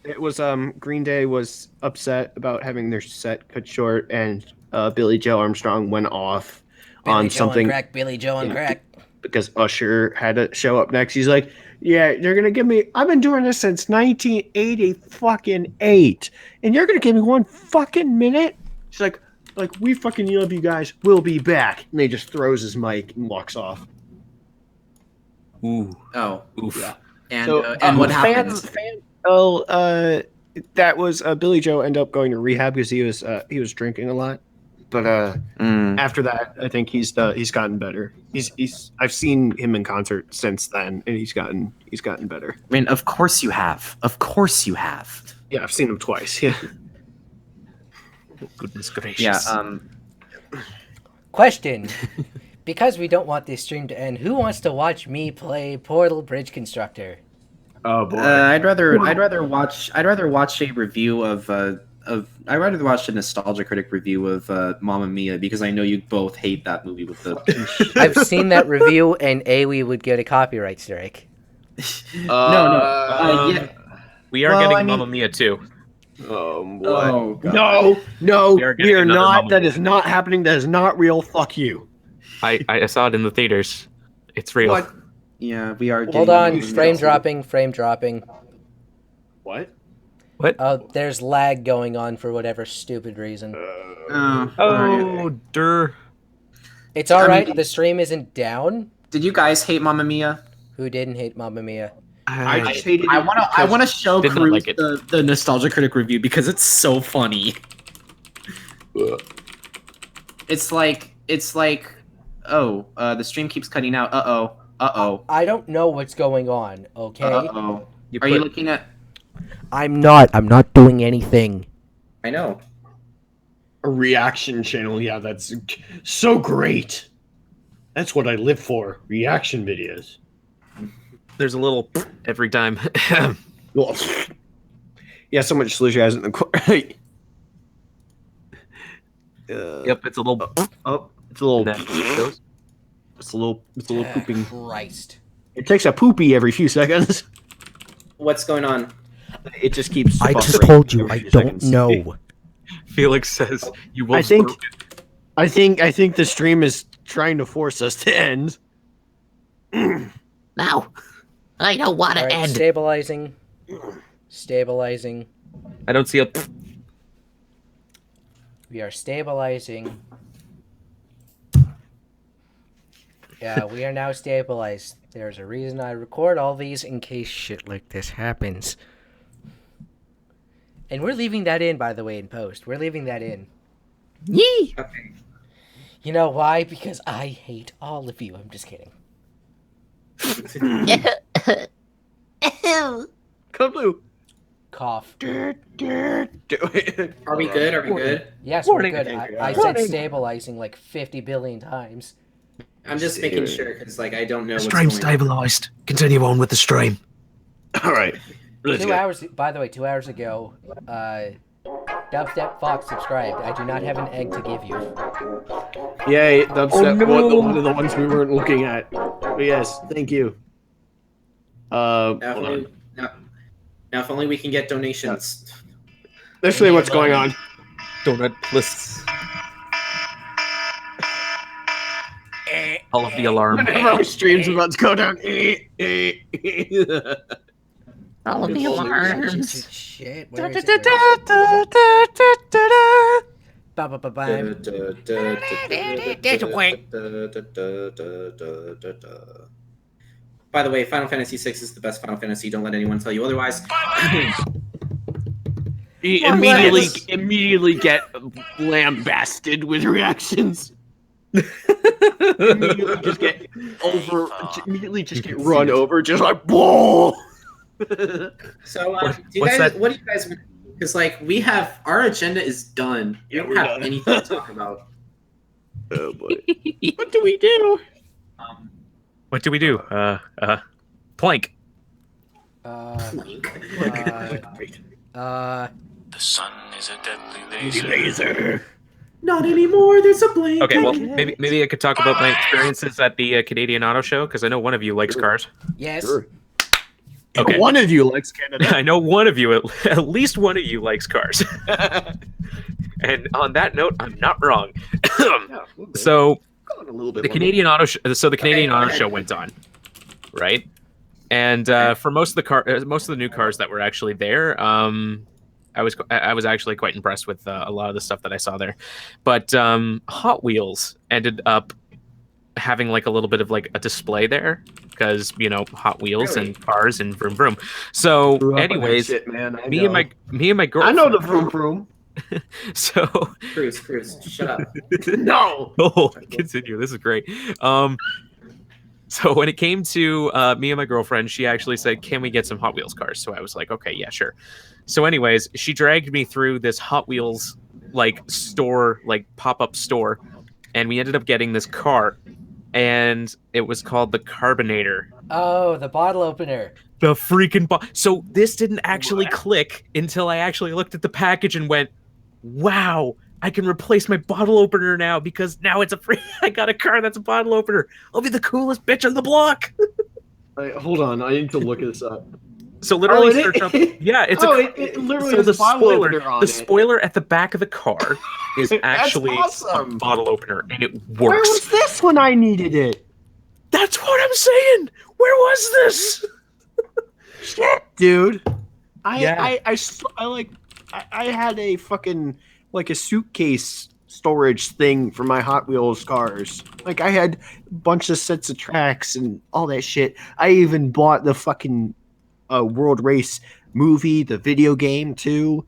It was Green Day was upset about having their set cut short, and Billy Joe Armstrong went off on something. Billy Joe on crack. Because Usher had to show up next. He's like, yeah, you're gonna give me. I've been doing this since 1988, and you're gonna give me 1 fucking minute. She's like, we fucking love you guys. We'll be back. And he just throws his mic and walks off. Ooh. Oh. Oof. Yeah. And So, what happened? That was Billy Joe ended up going to rehab because he was drinking a lot. But after that, I think he's gotten better. I've seen him in concert since then, and he's gotten better. I mean, of course you have. Of course you have. Yeah, I've seen him twice. Yeah. Goodness gracious. Yeah. Question. Because we don't want this stream to end, who wants to watch me play Portal Bridge Constructor? Oh boy. I'd rather watch a review of I'd rather watch a Nostalgia Critic review of Mamma Mia, because I know you both hate that movie with the. I've seen that review, and we would get a copyright strike. Yeah. We are getting Mamma Mia too. What? Oh, God. No, we are not. Mamma That Mia. is not happening. That is not real. Fuck you. I saw it in the theaters. It's real. What? Yeah, we are. Hold on, frame dropping. What? What? Oh, there's lag going on for whatever stupid reason. Durr. It's all right. The stream isn't down. Did you guys hate Mamma Mia? Who didn't hate Mamma Mia? I just hated it. I want to show Did not Krüz like it. the Nostalgia Critic review because it's so funny. It's like the stream keeps cutting out. Uh-oh. I don't know what's going on, okay? Uh-oh. Are you looking at... I'm not doing anything. I know. A reaction channel. Yeah, that's so great. That's what I live for. Reaction videos. There's a little every time. Yeah, someone just literally has it in the corner. Yep, it's a little. It's a little. That goes. It's a little pooping. Christ. It takes a poopy every few seconds. What's going on? It just keeps. I just buffering told you every I few don't seconds. know. Felix says you will. I think the stream is trying to force us to end. No, I don't want to All right, end. Stabilizing. I don't see a. We are stabilizing. Yeah, we are now stabilized. There's a reason I record all these in case shit like this happens. And we're leaving that in, by the way, in post. We're leaving that in. Yee! Okay. You know why? Because I hate all of you. I'm just kidding. Come blue. Cough. Are we good? Yes, Morning, we're good. I said Morning. stabilizing like 50 billion times. I'm just making sure because I don't know what's Stream going on. stabilized. Continue on with the stream. All right. 2 hours, by the way, 2 hours ago, Dubstep Fox subscribed. I do not have an egg to give you. Yay, dubstep. One of the ones we weren't looking at. But yes, thank you. Now, Hold on. now, if only we can get donations. Let's see what's going on. Donut plus. All of the alarm. Whenever our stream's about to go down. All of the alarms. Shit, where is it? There's a wink. By the way, Final Fantasy VI is the best Final Fantasy. Don't let anyone tell you otherwise. Immediately get lambasted with reactions. Immediately just get run over, just like bull. So, what do you guys? Because we have our agenda is done. We don't have anything to talk about. Oh boy, what do we do? What do we do? Plank. The sun is a deadly Laser. Not anymore. There's a blanket. Okay, well, maybe I could talk about my experiences at the Canadian Auto Show, because I know one of you likes cars. Yes. Sure. Okay. One of you likes Canada. I know one of you, at least one of you likes cars. And on that note, I'm not wrong. So the Canadian Auto Show went on, right? And for most of the new cars that were actually there, I was actually quite impressed with a lot of the stuff that I saw there. But Hot Wheels ended up having a little bit of a display there, because Hot Wheels and cars and vroom vroom. So anyways, shit, man, me and my girlfriend, I know the vroom vroom. So Krüz, shut up. No. Oh, continue. This is great. So when it came to me and my girlfriend, she actually said, "Can we get some Hot Wheels cars?" So I was like, "Okay, yeah, sure." So anyways, she dragged me through this Hot Wheels store, pop-up store, and we ended up getting this car, and it was called the Carbonator. Oh, the bottle opener. The freaking So this didn't actually click until I actually looked at the package and went, "Wow, I can replace my bottle opener now, because now it's I got a car that's a bottle opener. I'll be the coolest bitch on the block." Hold on, I need to look this up. So literally search up. Yeah, it's it literally so has the a bottle spoiler. opener on The it. spoiler at the back of the car is actually awesome. a bottle opener, and it Where works. was this when I needed it? That's what I'm saying. Where was this? Shit, dude. I had a fucking a suitcase storage thing for my Hot Wheels cars. I had a bunch of sets of tracks and all that shit. I even bought the fucking World Race movie, the video game too.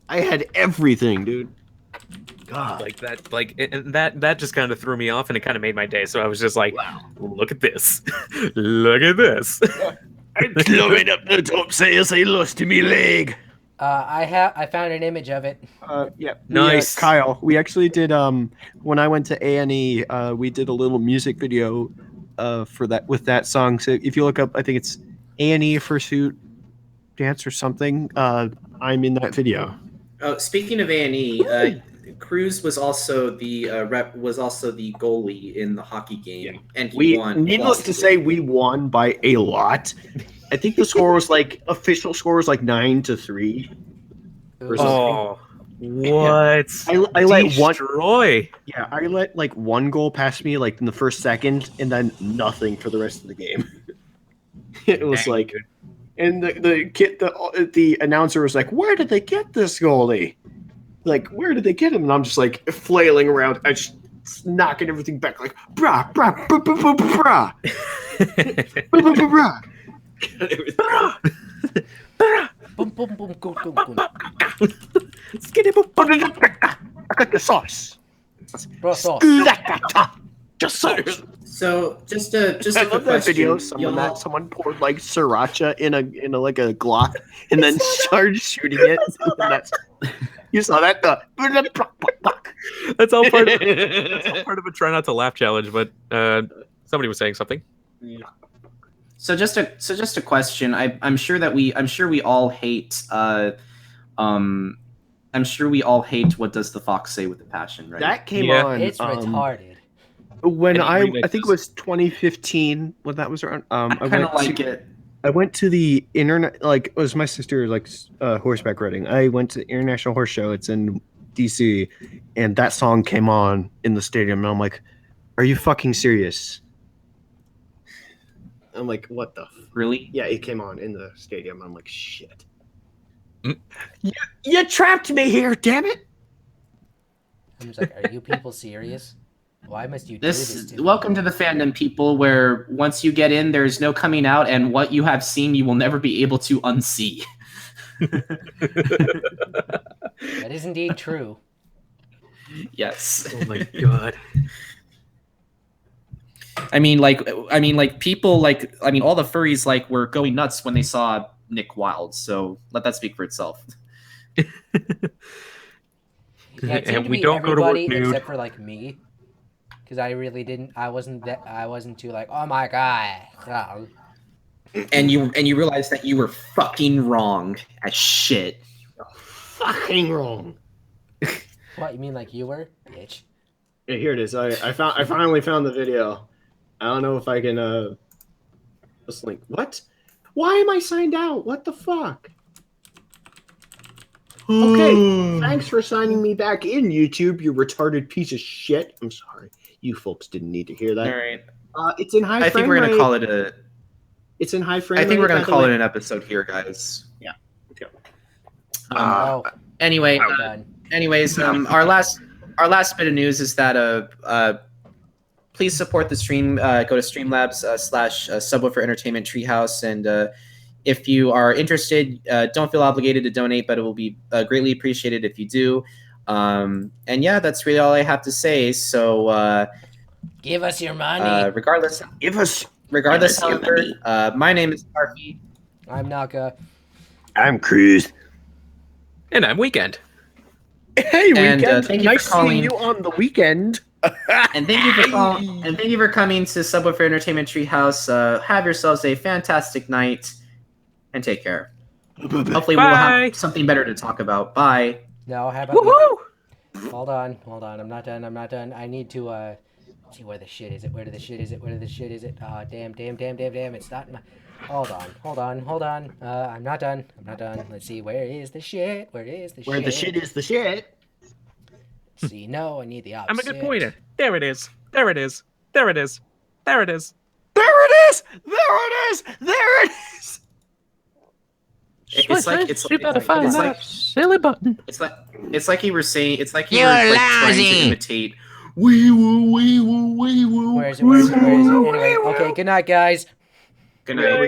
I had everything, dude. God. That just kind of threw me off, and it kind of made my day. So I was just like, "Wow, look at this. Look at this." I'm climbing up the top stairs. I lost my leg. I found an image of it. Yeah, nice. Kyle, we actually did when I went to A&E, we did a little music video for that with that song. So if you look up, I think it's A&E Fursuit Dance or something. I'm in that video. Oh, speaking of A&E, Krüz was also the the goalie in the hockey game, and he won. Needless to say, we won by a lot. I think the score was official score was 9-3. Oh, what? I let one destroy. Yeah, I let one goal pass me in the first second, and then nothing for the rest of the game. It was and the announcer was like, "Where did they get this goalie? Where did they get him?" And I'm just flailing around, I just knocking everything back, brah, brah, brah, brah, brah, brah, brah, Boom, boom, boom, go, go, go. I got the sauce. Bro, sauce. Just sauce. So just a I love that video. Y'all- Someone poured sriracha in a a Glock and then started shooting it. You saw that? That's all part of a try not to laugh challenge. But somebody was saying something. So just a question. I'm sure we all hate. I'm sure we all hate What Does the Fox Say with the Passion, right? That came on. It's retarded. When I think it was 2015 when that was around. I kind of like it. I went to the internet. Like, it was my sister like horseback riding. I went to the International Horse Show. It's in DC, and that song came on in the stadium, and I'm like, "Are you fucking serious?" I'm like, "What the?" Really? Yeah, it came on in the stadium. I'm like, "Shit." You trapped me here, damn it! I'm just like, are you people serious? Why must you do this to me? Welcome to the fandom, people, where once you get in, there's no coming out, and what you have seen, you will never be able to unsee. That is indeed true. Yes. Oh my god. I mean, people, all the furries, were going nuts when they saw Nick Wilde, so let that speak for itself. Yeah, it seemed And to we be don't go to work everybody nude. except for like me, because I really didn't. I wasn't too like, oh my god. Oh. And you realize that you were fucking wrong as shit. Fucking wrong. What, you mean like you were, bitch? Yeah, here it is. I finally found the video. I don't know if I can just link. What? Why am I signed out? What the fuck? Okay, thanks for signing me back in, YouTube, you retarded piece of shit. I'm sorry. You folks didn't need to hear that. All right. It's in high frame rate. I think we're gonna call it a. It's in high frame rate. I think we're gonna call it an episode here, guys. Yeah. Okay. Anyway. Done. Anyways, our last bit of news is that please support the stream. Go to Streamlabs /Subwuffer Entertainment Treehouse, and if you are interested, don't feel obligated to donate, but it will be greatly appreciated if you do. And yeah, that's really all I have to say. So give us your money. Regardless, my name is Harvey. I'm Naka. I'm Krüz. And I'm Weekend. Hey, And, Weekend. thank you Nice for calling. seeing you on the weekend. And thank you for coming to Subwoofer Entertainment Treehouse. Have yourselves a fantastic night, and take care. Hopefully, we'll have something better to talk about. Bye. No, how about you? Hold on. I'm not done. I need to see where the shit is. Where the shit is it? Oh, damn. It's not in my. Hold on. I'm not done. Let's see. Where is the shit? Where the shit is the shit. See, no, I need the opposite. I'm a good pointer. There it is. There it is. Silly button. It's like you were saying. It's like you You're were trying to lousy. imitate. Wee woo. Where is it? Anyway, okay. Good night, guys. Good night.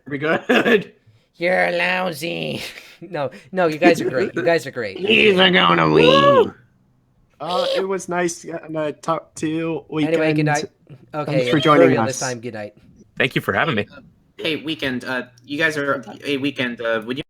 We good? You're lousy. No, you guys are great. He's gonna win. It was nice to talk to you. Weekend. Anyway, good night. Okay, Thanks for joining real us. this time. Good night. Thank you for having me. Hey, Weekend. You guys are. Hey, Weekend. Would you